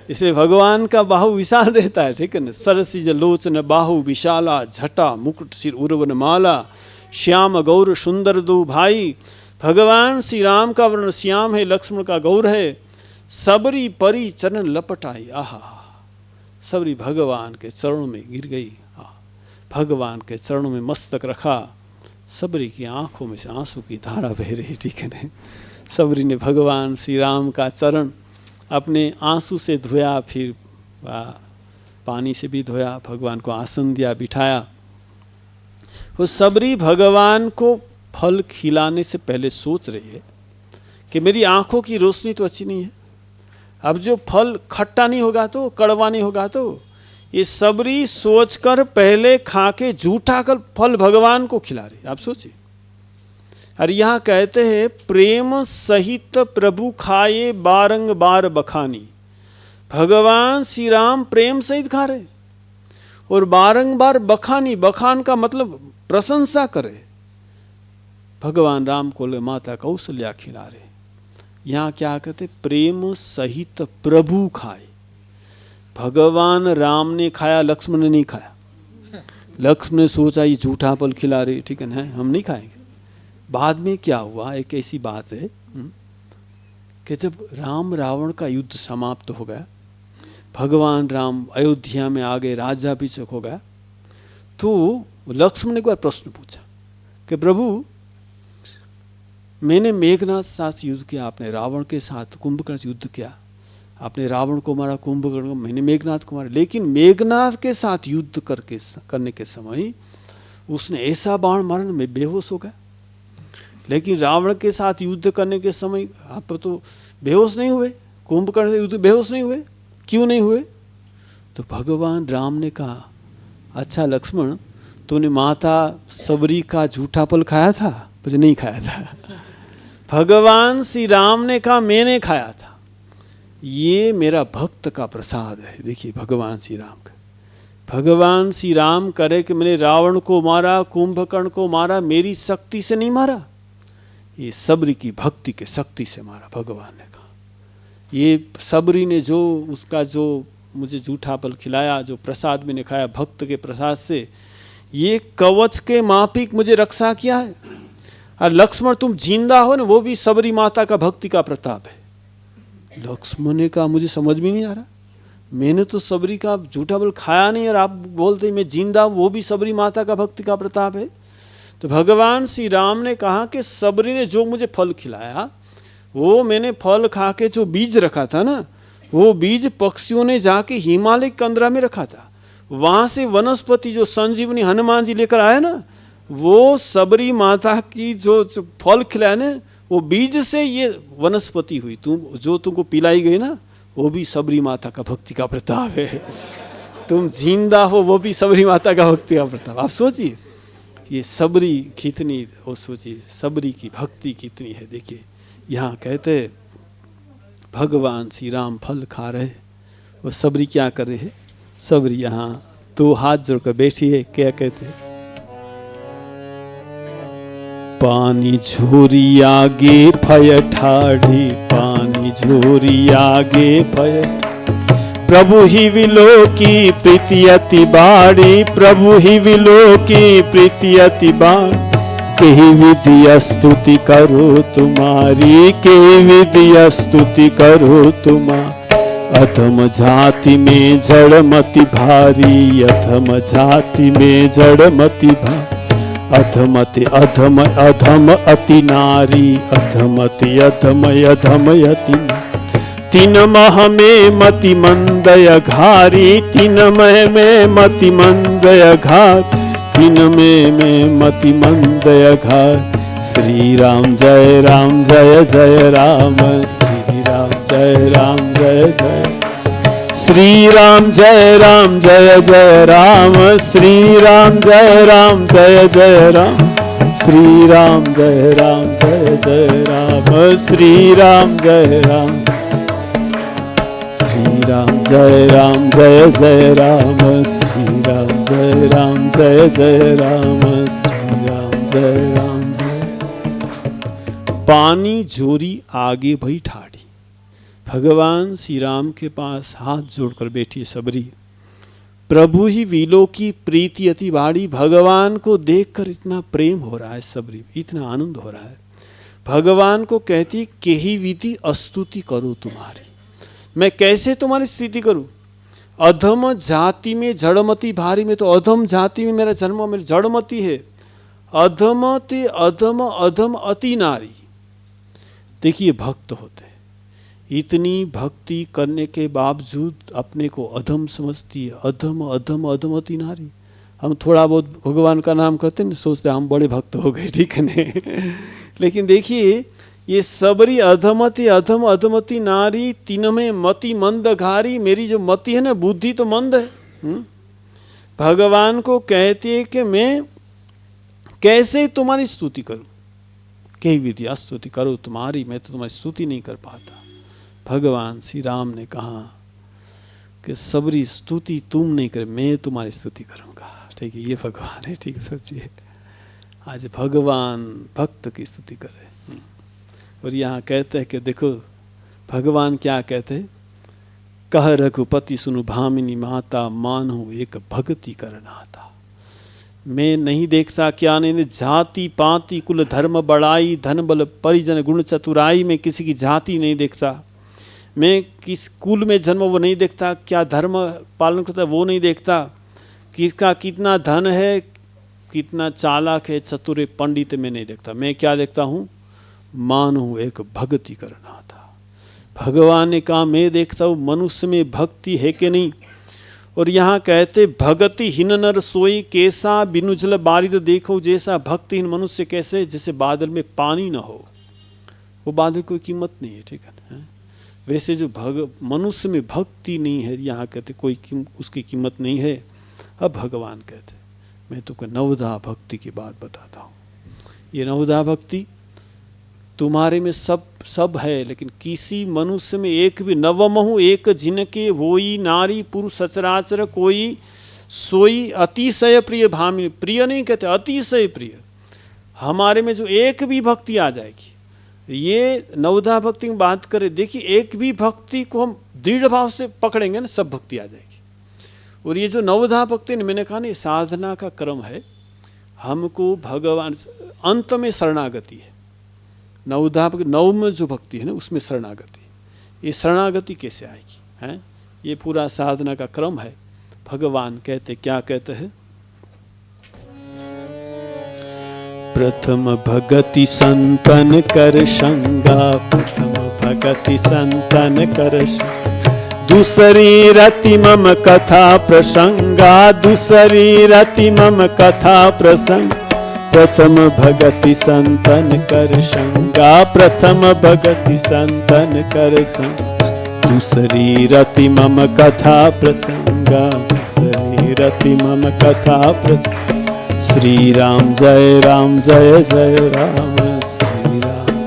Speaker 2: इसलिए भगवान का बाहु विशाल रहता है, ठीक है ना। सरसिज लोचन बाहु विशाला, झटा मुकुट सिर उर्वन माला, श्याम गौर सुंदर दो भाई। भगवान श्री राम का वर्ण श्याम है, लक्ष्मण का गौर है। सबरी परी चरण लपटाई, आहा, सबरी भगवान के चरणों में गिर गई, भगवान के चरणों में मस्तक रखा। सबरी की आंखों में से आंसू की धारा बह रही, ठीक है ना। सबरी ने भगवान श्री राम का चरण अपने आंसू से धोया, फिर पानी से भी धोया, भगवान को आसन दिया, बिठाया। वो सबरी भगवान को फल खिलाने से पहले सोच रही है कि मेरी आंखों की रोशनी तो अच्छी नहीं है, अब जो फल खट्टा नहीं होगा तो, कड़वा नहीं होगा तो, ये सबरी सोचकर पहले खा के झूठा कर फल भगवान को खिला रही। आप सोचिए। और यहाँ कहते हैं प्रेम सहित प्रभु खाए बारंबार बखानी। भगवान श्री राम प्रेम सहित खा रहे और बारंबार बखानी, बखान का मतलब प्रशंसा करे। भगवान राम को माता कौशल्या खिला रहे। यहाँ क्या कहते? प्रेम सहित प्रभु खाए। भगवान राम ने खाया, लक्ष्मण ने नहीं खाया। लक्ष्मण ने सोचा ये झूठा फल खिला रहे, ठीक है ना, हम नहीं खाएंगे। बाद में क्या हुआ, एक ऐसी बात है कि जब राम रावण का युद्ध समाप्त हो गया, भगवान राम अयोध्या में आ गए, राज्याभिषेक हो गया, तो लक्ष्मण ने एक बार प्रश्न पूछा कि प्रभु मैंने मेघनाथ के साथ युद्ध किया, आपने रावण के साथ कुंभकर्ण से युद्ध किया, आपने रावण को मारा, कुंभकर्ण को, मैंने मेघनाथ को मारा, लेकिन मेघनाथ के साथ युद्ध करने के समय उसने ऐसा बाण मारा ना मैं बेहोश हो गया, लेकिन रावण के साथ युद्ध करने के समय आप तो बेहोश नहीं हुए, कुंभकर्ण से युद्ध बेहोश नहीं हुए, क्यों नहीं हुए? तो भगवान राम ने कहा अच्छा लक्ष्मण, तूने माता सबरी का झूठा फल खाया था? मुझे नहीं खाया था। भगवान श्री राम ने कहा मैंने खाया था, ये मेरा भक्त का प्रसाद है। देखिए भगवान श्री राम का, भगवान श्री राम करे कि मैंने रावण को मारा, कुंभकर्ण को मारा, मेरी शक्ति से नहीं मारा, ये सबरी की भक्ति के शक्ति से मारा। भगवान ने कहा ये सबरी ने जो उसका जो मुझे झूठा फल खिलाया, जो प्रसाद मैंने खाया भक्त के प्रसाद से, ये कवच के माफिक मुझे रक्षा किया है। और लक्ष्मण तुम जिंदा हो ना, वो भी सबरी माता का भक्ति का प्रताप है। लक्ष्मण ने कहा मुझे समझ में नहीं आ रहा, मैंने तो सबरी का झूठा फल खाया नहीं और आप बोलते मैं जिंदा हूँ, वो भी सबरी माता का भक्ति का प्रताप है। तो भगवान श्री राम ने कहा कि सबरी ने जो मुझे फल खिलाया, वो मैंने फल खा के जो बीज रखा था ना, वो बीज पक्षियों ने जाके हिमालय कंदरा में रखा था, वहाँ से वनस्पति जो संजीवनी हनुमान जी लेकर आए ना, वो सबरी माता की जो फल खिलाया ना, वो बीज से ये वनस्पति हुई। तुम जो तुमको पिलाई गई ना, वो भी सबरी माता का भक्ति का प्रताप है। तुम जिंदा हो, वो भी सबरी माता का भक्ति का प्रताप। आप सोचिए ये सबरी कितनी, वो सोचिए सबरी की भक्ति कितनी है। देखिए यहाँ कहते भगवान श्री राम फल खा रहे, वो सबरी क्या कर रहे हैं? सबरी यहाँ दो हाथ जोड़कर बैठी है, क्या कहते हैं? पानी झोरी आगे फय ठाढ़ी, पानी झोरी आगे फय, प्रभु ही विलो की प्रीति अति बाड़ी, प्रभु ही विलो की प्रीति अति बाड़ी, के विधि स्तुति करो तुम्हारी, के विधि स्तुति करो तुम्हारी। अधम जाति में जड़मति भारी, अधम जाति में जड़मति भारी, अधमति अधम अधम अति नारी, अधमति अधम अधम अति नारी। तीन मह में मति मंदय घारी, तीन मह में मति मंदय घार, तीन में मति मंदय घार। श्री राम जय राम जय जय राम, श्री राम जय राम जय जय, श्री राम जय राम जय जय राम, श्री राम जय राम जय जय राम। श्री राम जय राम श्री राम जय राम, श्री राम जय राम जय जय राम, श्री राम जय राम जय जय राम, श्री राम जय राम जय। पानी जोरी आगे भई ठाड़ी, भगवान श्री राम के पास हाथ जोड़कर बैठी सबरी। प्रभु ही वीलों की प्रीति अति बाड़ी, भगवान को देखकर इतना प्रेम हो रहा है सबरी, इतना आनंद हो रहा है। भगवान को कहती केही विधि स्तुति करो तुम्हारी, मैं कैसे तुम्हारी स्तुति करूं। अधम जाति में जड़मती भारी, में तो अधम जाति में मेरा जन्म, मेरी जड़मती है। अधम ते अधम अधम अति नारी। देखिए भक्त होते हैं, इतनी भक्ति करने के बावजूद अपने को अधम समझती है। अधम अधम अधम अति नारी। हम थोड़ा बहुत भगवान का नाम करते हैं, सोचते हैं हम बड़े भक्त हो गए, ठीक है न। लेकिन देखिए ये सबरी अधमति अधम अधमति नारी, तीन में मति मंद घारी। मेरी जो मति है ना, बुद्धि तो मंद है। भगवान को कहती है कि मैं कैसे तुम्हारी स्तुति करूं, कई विधि स्तुति करो तुम्हारी, मैं तो तुम्हारी स्तुति नहीं कर पाता। भगवान श्री राम ने कहा कि सबरी स्तुति तुम नहीं करे, मैं तुम्हारी स्तुति करूंगा। ठीक है, ये भगवान है। ठीक है, सोचिए आज भगवान भक्त की स्तुति करे। और यहाँ कहते हैं कि देखो भगवान क्या कहते हैं, कह रघुपति सुनु भामिनी माता, मानो एक भक्ति करनाता। मैं नहीं देखता क्या नहीं, जाति पाति कुल धर्म बड़ाई, धन बल परिजन गुण चतुराई। में किसी की जाति नहीं देखता, मैं किस कुल में जन्म वो नहीं देखता, क्या धर्म पालन करता है वो नहीं देखता, किसका कितना धन है, कितना चालाक है, चतुर पंडित में नहीं देखता। मैं क्या देखता हूँ, मानो एक भक्ति करना था। भगवान ने कहा मैं देखता हूँ मनुष्य में भक्ति है कि नहीं। और यहाँ कहते भगति हीन नर सोई, कैसा बिनु जल बारिद देखो जैसा। भक्तिहीन मनुष्य कैसे, जैसे बादल में पानी न हो, वो बादल कोई कीमत नहीं है। ठीक है, वैसे जो मनुष्य में भक्ति नहीं है, यहाँ कहते कोई उसकी कीमत नहीं है। अब भगवान कहते मैं तुमको नवधा भक्ति की बात बताता हूँ। ये नवधा भक्ति तुम्हारे में सब है, लेकिन किसी मनुष्य में एक भी नवमहु एक जिनके होई नारी पुरुष सचराचर कोई सोई अतिशय प्रिय भामिनी। प्रिय नहीं कहते, अतिशय प्रिय। हमारे में जो एक भी भक्ति आ जाएगी, ये नवधा भक्ति की बात करें, देखिए एक भी भक्ति को हम दृढ़ भाव से पकड़ेंगे ना, सब भक्ति आ जाएगी। और ये जो नवधा भक्ति ने, मैंने कहा ना, साधना का क्रम है। हमको भगवान अंत में शरणागति है। नवधा भक्ति, नव में जो भक्ति है ना, उसमें शरणागति। ये शरणागति कैसे आएगी, हैं? ये पूरा साधना का क्रम है। भगवान कहते, क्या कहते हैं, प्रथम भगति संतन कर संगा, प्रथम भगति संतन कर। दूसरी रति मम कथा प्रसंगा, दूसरी रति मम कथा प्रसंग। प्रथम भगति संतन कर संगा, प्रथम भगति संतन कर संग। दूसरी रति मम कथा प्रसंगा, दूसरी रति मम कथा प्रसंग। श्री राम जय राम जय जय राम, श्री राम।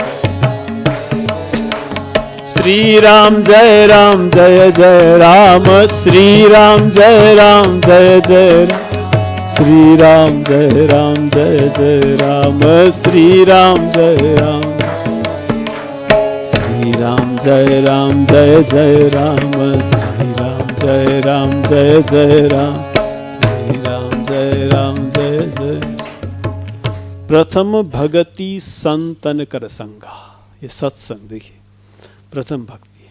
Speaker 2: श्री राम जय राम जय जय राम, श्री राम जय राम जय जय राम। श्री राम जय राम जय जय राम, श्री राम जय राम। श्री राम जय राम जय जय राम, श्री राम जय राम जय जय राम। श्री राम जय राम जय जय। प्रथम भगति संतन कर संगा, ये सत्संग देखिए प्रथम भक्ति है।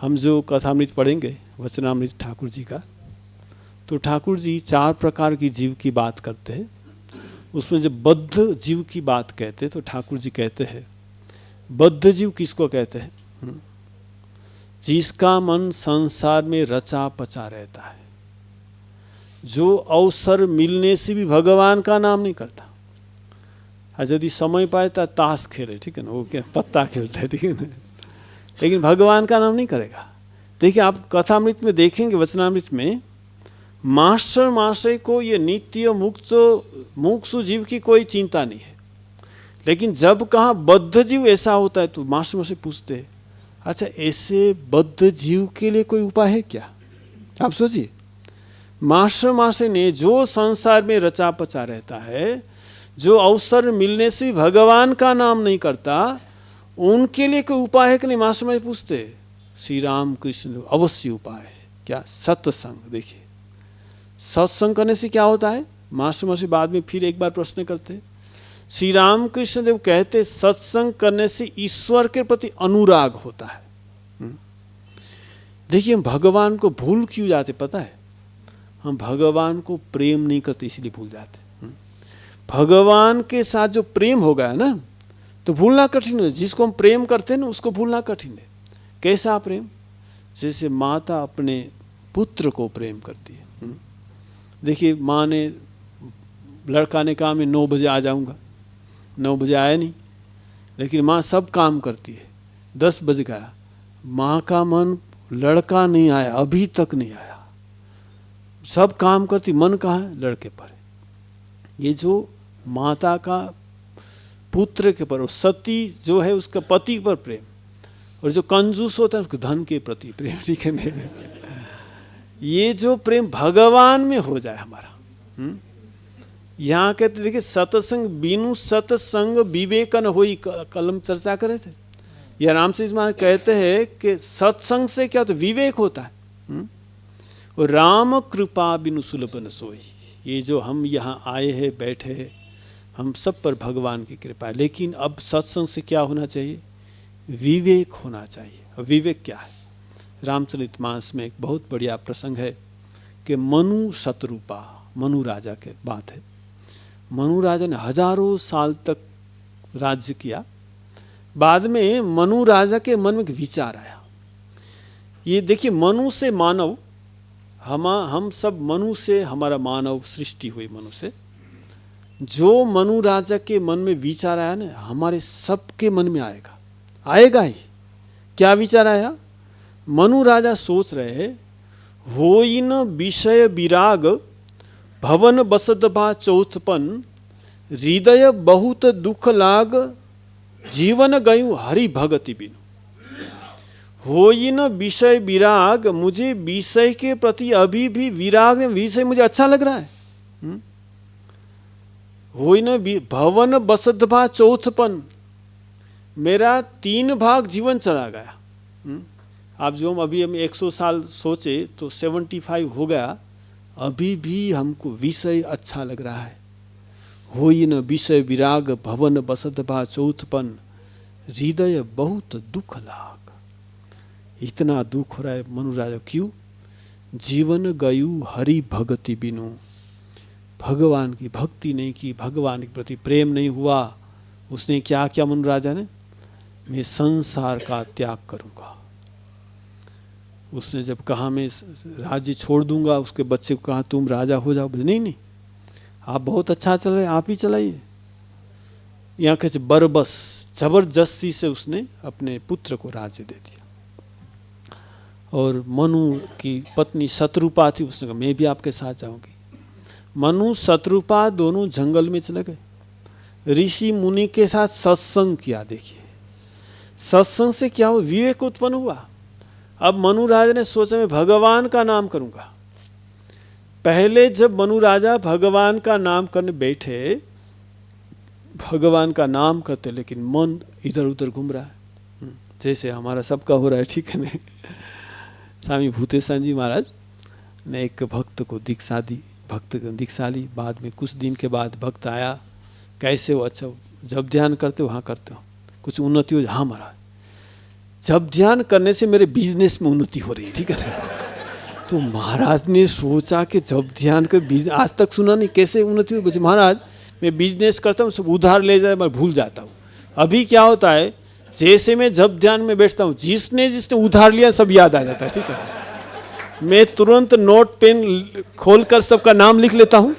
Speaker 2: हम जो कथामृत पढ़ेंगे वचनामृत ठाकुर जी का, तो ठाकुर जी 4 प्रकार की जीव की बात करते हैं। उसमें जब बद्ध जीव की बात कहते हैं तो ठाकुर जी कहते हैं, बद्ध जीव किसको कहते हैं, जिसका मन संसार में रचा पचा रहता है, जो अवसर मिलने से भी भगवान का नाम नहीं करता। यदि समय पाए तो ताश खेले, ठीक है ना, वो क्या पत्ता खेलता है, ठीक है ना, लेकिन भगवान का नाम नहीं करेगा। देखिए आप कथामृत में देखेंगे, वचनामृत में मास्टर महाशय को ये नित्य मुक्त मुमुक्षु जीव की कोई चिंता नहीं है, लेकिन जब कहाँ बद्ध जीव ऐसा होता है तो मास्टर महाशय पूछते हैं, अच्छा ऐसे बद्ध जीव के लिए कोई उपाय है क्या? आप सोचिए, मास्टर महाशय ने जो संसार में रचा पचा रहता है, जो अवसर मिलने से भी भगवान का नाम नहीं करता, उनके लिए कोई उपाय है कि नहीं? मास्टर महाशय पूछते, श्री राम कृष्ण अवश्य उपाय है। क्या? सत्संग। देखिए सत्संग करने से क्या होता है? मास्टर महाशय बाद में फिर एक बार प्रश्न करते, श्री राम कृष्ण देव कहते सत्संग करने से ईश्वर के प्रति अनुराग होता है। देखिए हम भगवान को भूल क्यों जाते पता है? हम भगवान को प्रेम नहीं करते इसलिए भूल जाते। भगवान के साथ जो प्रेम हो गया ना तो भूलना कठिन है। जिसको हम प्रेम करते हैं ना उसको भूलना कठिन है। कैसा प्रेम? जैसे माता अपने पुत्र को प्रेम करती है। देखिए माँ ने, लड़का ने कहा मैं 9 बजे आ जाऊंगा, 9 बजे आया नहीं, लेकिन माँ सब काम करती है। 10 बजे गया, माँ का मन लड़का नहीं आया, अभी तक नहीं आया, सब काम करती, मन कहाँ है? लड़के पर। ये जो माता का पुत्र के पर, सती जो है उसका पति पर प्रेम, और जो कंजूस होता है उसके धन के प्रति प्रेम। ठीक है नहीं? ये जो प्रेम भगवान में हो जाए हमारा। यहाँ कहते देखिए सत्संग बिनु सत्संग विवेक न होई, कलम चर्चा करे थे। या रामचरित मानस कहते हैं कि सत्संग से क्या होता है? विवेक होता है। और राम कृपा बिनु सुलभ न सोई। ये जो हम यहाँ आए हैं, बैठे हैं, हम सब पर भगवान की कृपा है। लेकिन अब सत्संग से क्या होना चाहिए? विवेक होना चाहिए। और विवेक क्या है? रामचरितमानस में एक बहुत बढ़िया प्रसंग है कि मनु शतरूपा, मनु राजा के बात है। मनु राजा ने हजारों साल तक राज्य किया। बाद में मनु राजा के मन में एक विचार आया। ये देखिए मनु से मानव, हम सब मनु से, हमारा मानव सृष्टि हुई मनु से। जो मनु राजा के मन में विचार आया ना, हमारे सबके मन में आएगा, आएगा ही। क्या विचार आया? मनु राजा सोच रहे, होई न विषय विराग भवन बसत बा चौथपन, हृदय बहुत दुख लाग जीवन गयु हरि भगति बिनु। होई न विषय विराग, मुझे विषय के प्रति अभी भी विराग, विषय मुझे अच्छा लग रहा है। होई न भवन बसत भा चौथपन, मेरा 3 भाग जीवन चला गया। आप जो हम अभी 100 साल सोचे तो 75 हो गया, अभी भी हमको विषय अच्छा लग रहा है। होई न विषय विराग भवन बसत भा चौथपन, हृदय बहुत दुख लाग। इतना दुख हो रहा है मनु राजा, क्यों? जीवन गयु हरि भगति बिनु, भगवान की भक्ति नहीं की, भगवान के प्रति प्रेम नहीं हुआ। उसने क्या किया मनु राजा ने? मैं संसार का त्याग करूंगा। उसने जब कहा मैं राज्य छोड़ दूंगा, उसके बच्चे को कहा तुम राजा हो जाओ। नहीं नहीं, आप बहुत अच्छा चल रहे, आप ही चलाइए। यहाँ कैसे बरबस जबरदस्ती से उसने अपने पुत्र को राज्य दे दिया। और मनु की पत्नी शत्रुपा थी, उसने कहा मैं भी आपके साथ जाऊंगी। मनु शत्रुपा दोनों जंगल में चले गए, ऋषि मुनि के साथ सत्संग किया। देखिए सत्संग से क्या हुआ? विवेक उत्पन्न हुआ। अब मनु राजा ने सोचा मैं भगवान का नाम करूंगा। पहले जब मनु राजा भगवान का नाम करने बैठे, भगवान का नाम करते, लेकिन मन इधर उधर घूम रहा है, जैसे हमारा सबका हो रहा है। ठीक है नहीं? स्वामी भूतेश्वर जी महाराज ने एक भक्त को दीक्षा दी, भक्त को दीक्षा ली। बाद में कुछ दिन के बाद भक्त आया, कैसे हो? अच्छा जब ध्यान करते हो? हाँ करते हो। कुछ उन्नति हो? हाँ महाराज, जब ध्यान करने से मेरे बिजनेस में उन्नति हो रही है। ठीक है? तो महाराज ने सोचा कि जब ध्यान कर बिजनेस, आज तक सुना नहीं, कैसे उन्नति हो? महाराज मैं बिजनेस करता हूँ, सब उधार ले जाए, मैं भूल जाता हूँ। अभी क्या होता है, जैसे मैं जब ध्यान में बैठता हूँ, जिसने जिसने उधार लिया सब याद आ जाता है। ठीक है? मैं तुरंत नोट पेन खोलकर सबका नाम लिख लेता हूँ,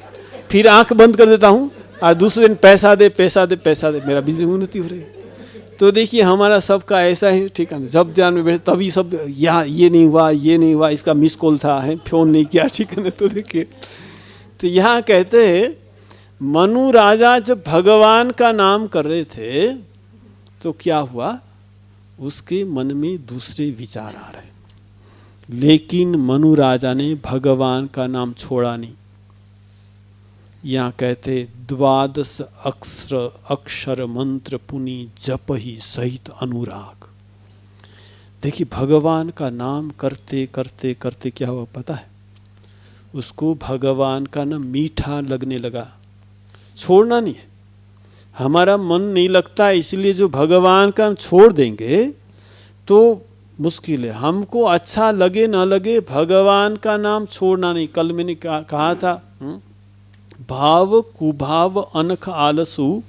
Speaker 2: फिर आंख बंद कर देता हूँ, और दूसरे दिन पैसा दे पैसा दे पैसा दे, मेरा बिजनेस उन्नति हो रही है। तो देखिए हमारा सबका ऐसा ही, ठीक है ना, जब ध्यान में बैठे तभी सब यहाँ ये नहीं हुआ, ये नहीं हुआ, इसका मिस कॉल था, है फोन नहीं किया, ठीक है ना। तो देखिए, तो यहाँ कहते हैं मनु राजा जब भगवान का नाम कर रहे थे तो क्या हुआ, उसके मन में दूसरे विचार आ रहे, लेकिन मनु राजा ने भगवान का नाम छोड़ा नहीं। यहाँ कहते 12 अक्षर मंत्र पुनि जप ही सहित अनुराग। देखिए भगवान का नाम करते करते करते क्या हुआ पता है, उसको भगवान का नाम मीठा लगने लगा। छोड़ना नहीं है, हमारा मन नहीं लगता है, इसलिए जो भगवान का नाम छोड़ देंगे तो मुश्किल है। हमको अच्छा लगे ना लगे, भगवान का नाम छोड़ना नहीं। कल मैंने कहा था, भाव कुभाव अनख आलसु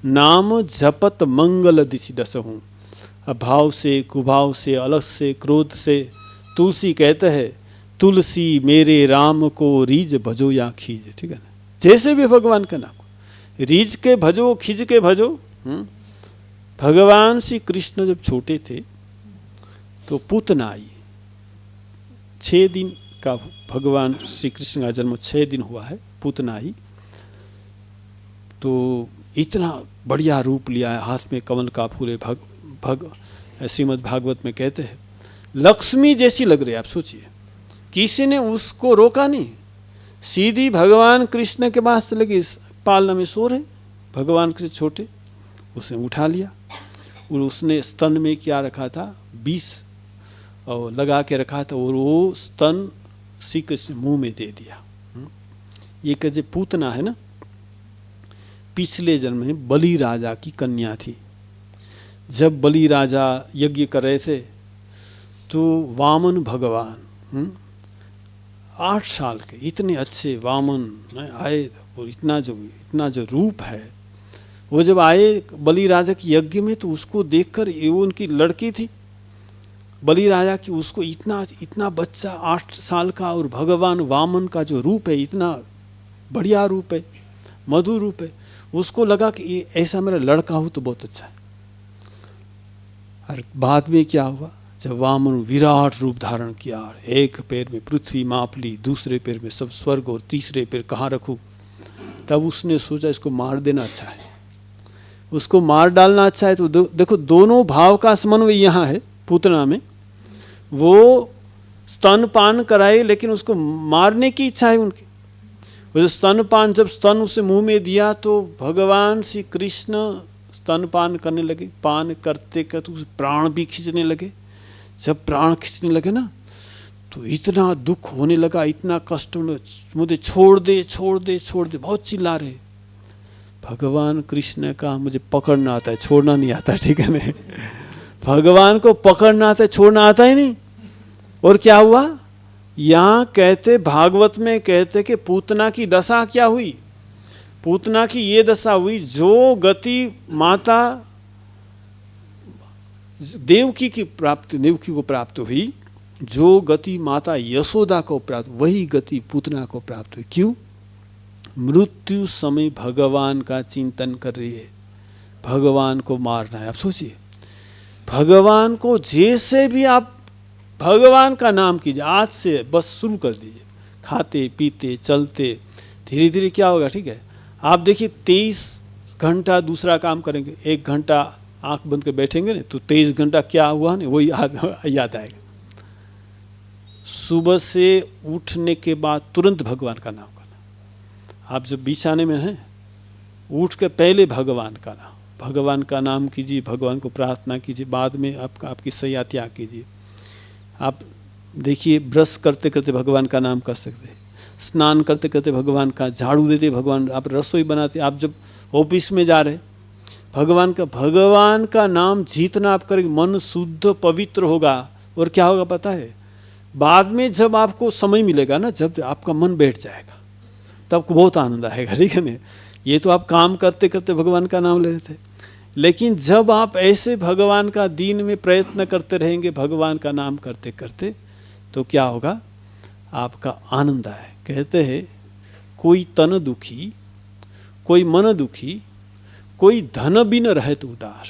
Speaker 2: नाम जपत मंगल दिशि दसहूँ। भाव से, कुभाव से, अलस से, क्रोध से, तुलसी कहते हैं तुलसी मेरे राम को रीज भजो या खीज, ठीक है ना। जैसे भी भगवान का नाम रीज के भजो, खींच के भजो। भगवान श्री कृष्ण जब छोटे थे तो पूतना आई, 6 दिन का भगवान श्री कृष्ण का जन्म 6 दिन हुआ है। पूतना आई तो इतना बढ़िया रूप लिया है, हाथ में कमल का फूल है। श्रीमद् भागवत में कहते हैं लक्ष्मी जैसी लग रही है। आप सोचिए, किसी ने उसको रोका नहीं, सीधी भगवान कृष्ण के पास चले गई। पालना में सो रहे भगवान कृष्ण छोटे, उसने उठा लिया और उसने स्तन में क्या रखा था, 20 और लगा के रखा था, और वो स्तन श्री कृष्ण मुंह में दे दिया। ये कहे पूतना है ना, पिछले जन्म में बलि राजा की कन्या थी। जब बलि राजा यज्ञ कर रहे थे तो वामन भगवान 8 साल के इतने अच्छे वामन आए, और इतना जो रूप है, वो जब आए बलि राजा के यज्ञ में तो उसको देखकर, ये उनकी लड़की थी बलि राजा की, उसको इतना बच्चा 8 साल का, और भगवान वामन का जो रूप है इतना बढ़िया रूप है, मधुर रूप है, उसको लगा कि ये ऐसा मेरा लड़का हो तो बहुत अच्छा है। और बाद में क्या हुआ, जब वामन विराट रूप धारण किया, एक पैर में पृथ्वी माप ली, दूसरे पैर में सब स्वर्ग, और तीसरे पैर कहाँ रखूं, तब उसने सोचा इसको मार देना अच्छा है, उसको मार डालना अच्छा है। तो देखो दोनों भाव का समन्वय यहाँ है। पूतना में वो स्तनपान कराए, लेकिन उसको मारने की इच्छा है उनकी। वो जो स्तनपान, जब स्तन उसे मुंह में दिया तो भगवान श्री कृष्ण स्तनपान करने लगे। पान करते करते उसे प्राण भी खींचने लगे। जब प्राण खींचने लगे ना तो इतना दुख होने लगा, इतना कष्ट होने, मुझे छोड़ दे छोड़ दे छोड़ दे, बहुत चिल्ला रहे। भगवान कृष्ण का मुझे पकड़ना आता है, छोड़ना नहीं आता, ठीक है ना। भगवान को पकड़ना आता है, छोड़ना आता ही नहीं। और क्या हुआ, यहाँ कहते भागवत में कहते कि पूतना की दशा क्या हुई। पूतना की ये दशा हुई, जो गति माता देवकी को प्राप्त हुई, जो गति माता यशोदा को प्राप्त, वही गति पूतना को प्राप्त हुई। क्यों? मृत्यु समय भगवान का चिंतन कर रही है, भगवान को मारना है। आप सोचिए, भगवान को जैसे भी आप भगवान का नाम कीजिए, आज से बस शुरू कर दीजिए, खाते पीते चलते, धीरे धीरे क्या होगा, ठीक है। आप देखिए 23 घंटा दूसरा काम करेंगे, 1 घंटा आंख बंद कर बैठेंगे ना तो 23 घंटा क्या हुआ ना वही याद आएगा। सुबह से उठने के बाद तुरंत भगवान का नाम करना। आप जब बिछाने में हैं, उठ के पहले भगवान का नाम कीजिए, भगवान को प्रार्थना कीजिए, बाद में आपकी सैया त्याग कीजिए। आप देखिए ब्रश करते करते भगवान का नाम कर सकते हैं, स्नान करते करते भगवान का, झाड़ू देते भगवान, आप रसोई बनाते, आप जब ऑफिस में जा रहे भगवान का नाम जितना आप करेंगे मन शुद्ध पवित्र होगा। और क्या होगा पता है, बाद में जब आपको समय मिलेगा ना, जब आपका मन बैठ जाएगा तब आपको बहुत आनंद आएगा, ठीक है ना। ये तो आप काम करते करते भगवान का नाम ले रहे थे, लेकिन जब आप ऐसे भगवान का दिन में प्रयत्न करते रहेंगे भगवान का नाम करते करते, तो क्या होगा, आपका आनंद आए। कहते हैं कोई तन दुखी, कोई मन दुखी, कोई धन बिन रहत उदास।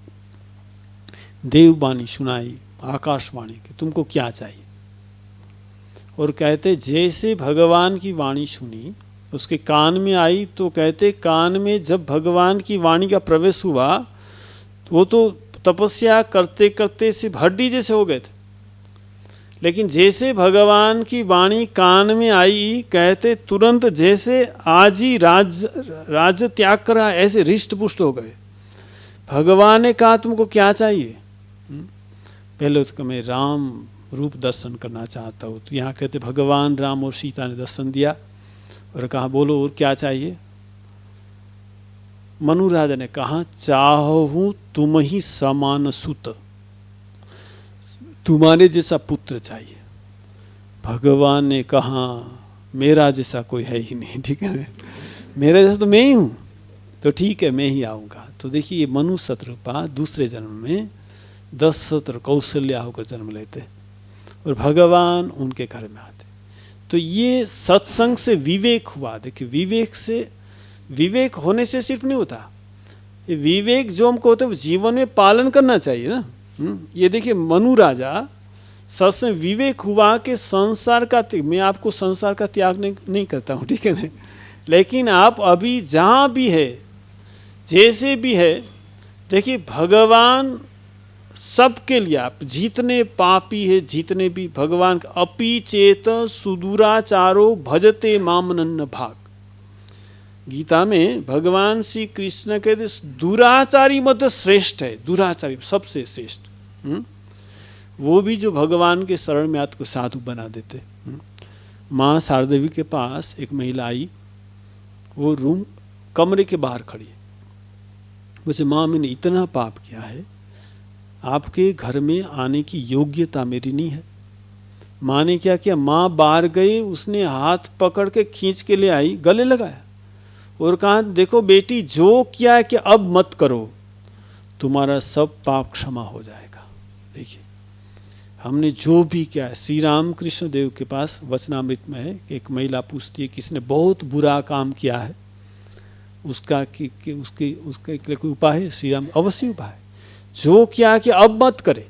Speaker 2: देववाणी सुनाई, आकाशवाणी की, तुमको क्या चाहिए? और कहते जैसे भगवान की वाणी सुनी, उसके कान में आई, तो कहते कान में जब भगवान की वाणी का प्रवेश हुआ, वो तो तपस्या करते करते सिर्फ हड्डी जैसे हो गए थे। लेकिन जैसे भगवान की वाणी कान में आई, कहते तुरंत जैसे आज ही राज्य त्याग करा, ऐसे रिष्ट पुष्ट हो गए। भगवान ने कहा तुमको क्या चाहिए? पहले तो मैं राम रूप दर्शन करना चाहता हूँ। तो यहाँ कहते भगवान राम और सीता ने दर्शन दिया और कहा बोलो और क्या चाहिए? मनु राजा ने कहा चाहूँ तुम ही समान सुत, तुम्हारे जैसा पुत्र चाहिए। भगवान ने कहा मेरा जैसा कोई है ही नहीं, ठीक है, मेरा जैसा तो मैं ही हूँ, तो ठीक है मैं ही आऊँगा। तो देखिए मनु शत्रुपा दूसरे जन्म में दशरथ कौशल्या होकर जन्म लेते और भगवान उनके घर में आते। तो ये सत्संग से विवेक हुआ। देखिए विवेक होने से सिर्फ नहीं होता, ये विवेक जो हमको होता है जीवन में पालन करना चाहिए ना। ये देखिए मनु राजा सत्संग विवेक हुआ कि संसार का, मैं आपको संसार का त्याग नहीं करता हूँ, ठीक है ना, लेकिन आप अभी जहाँ भी है जैसे भी है, देखिए भगवान सबके लिए, आप जितने पापी है जितने भी, भगवान अपि चेत सुदुराचारो भजते मामनन्न भाग। गीता में भगवान श्री कृष्ण कहते दुराचारी मत श्रेष्ठ है, दुराचारी सबसे श्रेष्ठ। वो भी जो भगवान के शरण में आत्म को साधु बना देते। माँ शारदेवी के पास एक महिला आई, वो रूम कमरे के बाहर खड़ी है। वैसे माँ मैंने इतना पाप किया है, आपके घर में आने की योग्यता मेरी नहीं है। माँ ने क्या किया, माँ बाहर गई, उसने हाथ पकड़ के खींच के ले आई, गले लगाया और कहा देखो बेटी जो किया है कि अब मत करो, तुम्हारा सब पाप क्षमा हो जाएगा। देखिए हमने जो भी किया है, श्री राम कृष्ण देव के पास वचनामृत में है कि एक महिला पूछती है किसने बहुत बुरा काम किया है, उसका कि उसके कोई उपाय है? श्री राम अवश्य उपाय, जो किया कि अब मत करे,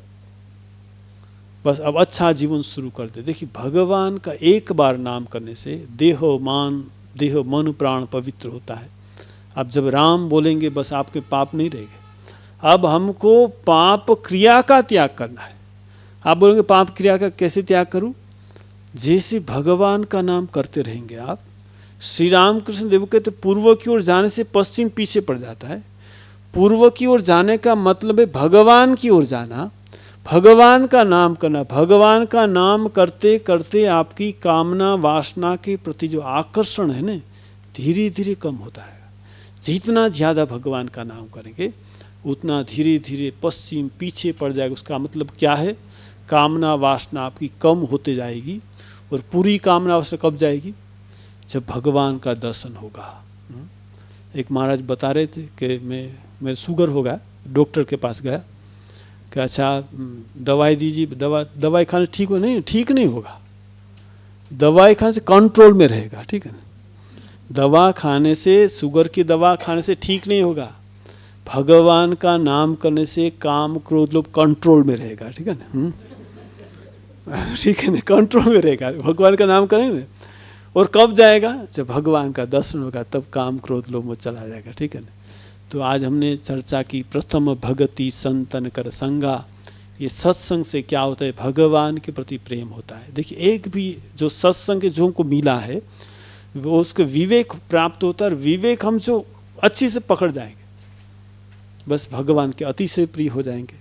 Speaker 2: बस अब अच्छा जीवन शुरू कर दे। देखिए भगवान का एक बार नाम करने से देह मन प्राण पवित्र होता है। अब जब राम बोलेंगे बस आपके पाप नहीं रहेंगे। अब हमको पाप क्रिया का त्याग करना है। आप बोलेंगे पाप क्रिया का कैसे त्याग करूं? जैसे भगवान का नाम करते रहेंगे आप। श्री राम कृष्ण देव कहते पूर्व की ओर जाने से पश्चिम पीछे पड़ जाता है। पूर्व की ओर जाने का मतलब है भगवान की ओर जाना, भगवान का नाम करना। भगवान का नाम करते करते आपकी कामना वासना के प्रति जो आकर्षण है ना, धीरे धीरे कम होता है। जितना ज़्यादा भगवान का नाम करेंगे उतना धीरे धीरे पश्चिम पीछे पड़ जाएगा। उसका मतलब क्या है? कामना वासना आपकी कम होते जाएगी। और पूरी कामना वासना कब जाएगी? जब भगवान का दर्शन होगा। एक महाराज बता रहे थे कि मैं शुगर होगा, डॉक्टर के पास गया कि अच्छा दवाई दीजिए, दवाई खाने ठीक नहीं होगा। दवाई खाने से कंट्रोल में रहेगा, ठीक है ना। दवा खाने से, शुगर की दवा खाने से ठीक नहीं होगा। भगवान का नाम करने से काम क्रोध लोग कंट्रोल में रहेगा, ठीक है ना। ठीक है ना, कंट्रोल में रहेगा भगवान का नाम करेंगे। और कब जाएगा? जब भगवान का दर्शन होगा, तब काम क्रोध लोभ में चला जाएगा, ठीक है ना। तो आज हमने चर्चा की प्रथम भगति संतन कर संगा। ये सत्संग से क्या होता है? भगवान के प्रति प्रेम होता है। देखिए एक भी जो सत्संग जो हमको मिला है वो उसके विवेक प्राप्त होता है। और विवेक हम जो अच्छी से पकड़ जाएंगे, बस भगवान के अतिशय प्रिय हो जाएंगे।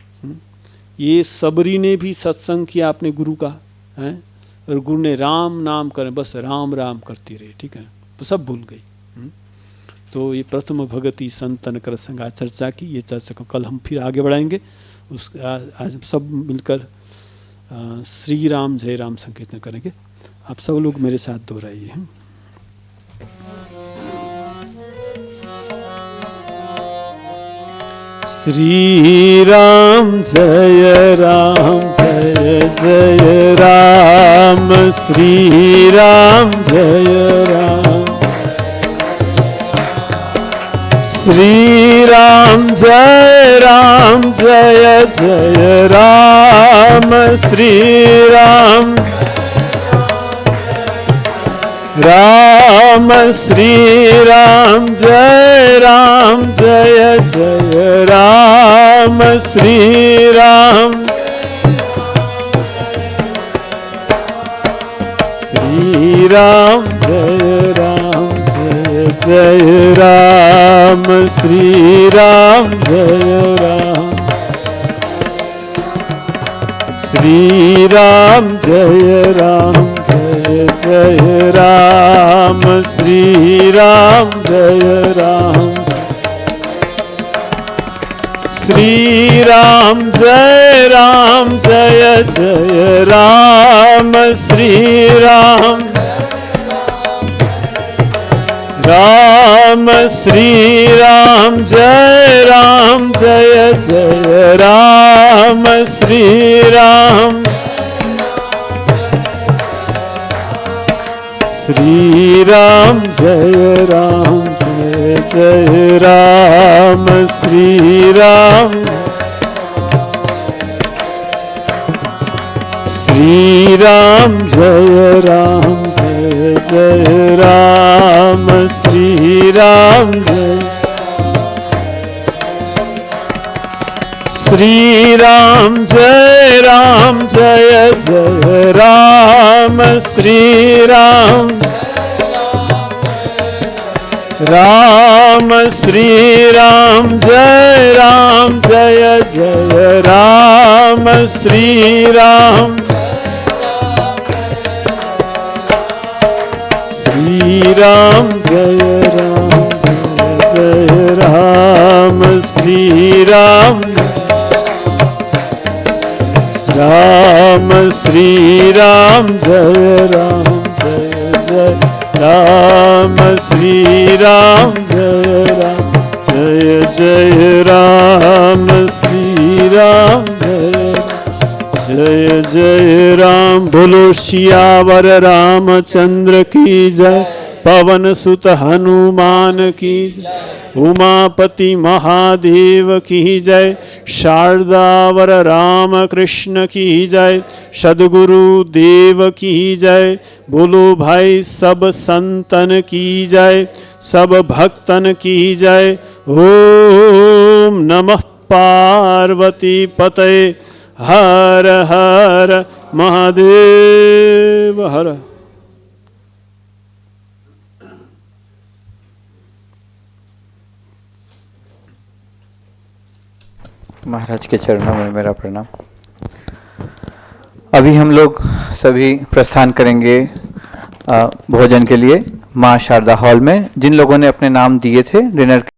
Speaker 2: ये सबरी ने भी सत्संग किया अपने गुरु का, है, और गुरु ने राम नाम करें, बस राम राम करती रही, ठीक है, तो सब भूल गई। तो ये प्रथम भगति संतन कर संगा चर्चा की। ये चर्चा को कल हम फिर आगे बढ़ाएंगे। आज हम सब मिलकर श्री राम जय राम संकीर्तन करेंगे। आप सब लोग मेरे साथ दोहराइए। श्री राम जय जय राम, श्री राम जय राम, श्री राम जय जय राम श्री राम राम श्री राम जय जय राम श्री राम श्री राम जय राम श्री राम जय राम श्री राम जय राम श्री राम जय राम श्री राम जय राम श्री राम राम श्री राम जय राम श्री राम श्री राम जय राम श्री राम श्री राम जय राम श्री राम श्री राम जय राम श्री राम राम श्री राम जय राम श्री राम श्री राम जय राम श्री राम राम श्री राम जय राम श्री राम जय राम श्री राम जय राम। बोलो सियावर रामचंद्र की जय, पवन सुत हनुमान की जय, उमापति महादेव की जय, शारदावर राम कृष्ण की जय, सद्गुरु देव की जय। बोलो भाई सब संतन की जय, सब भक्तन की जय। ओम नमः पार्वती पतये, हर हर महादेव हर।
Speaker 1: महाराज के चरणों में मेरा प्रणाम। अभी हम लोग सभी प्रस्थान करेंगे भोजन के लिए माँ शारदा हॉल में। जिन लोगों ने अपने नाम दिए थे डिनर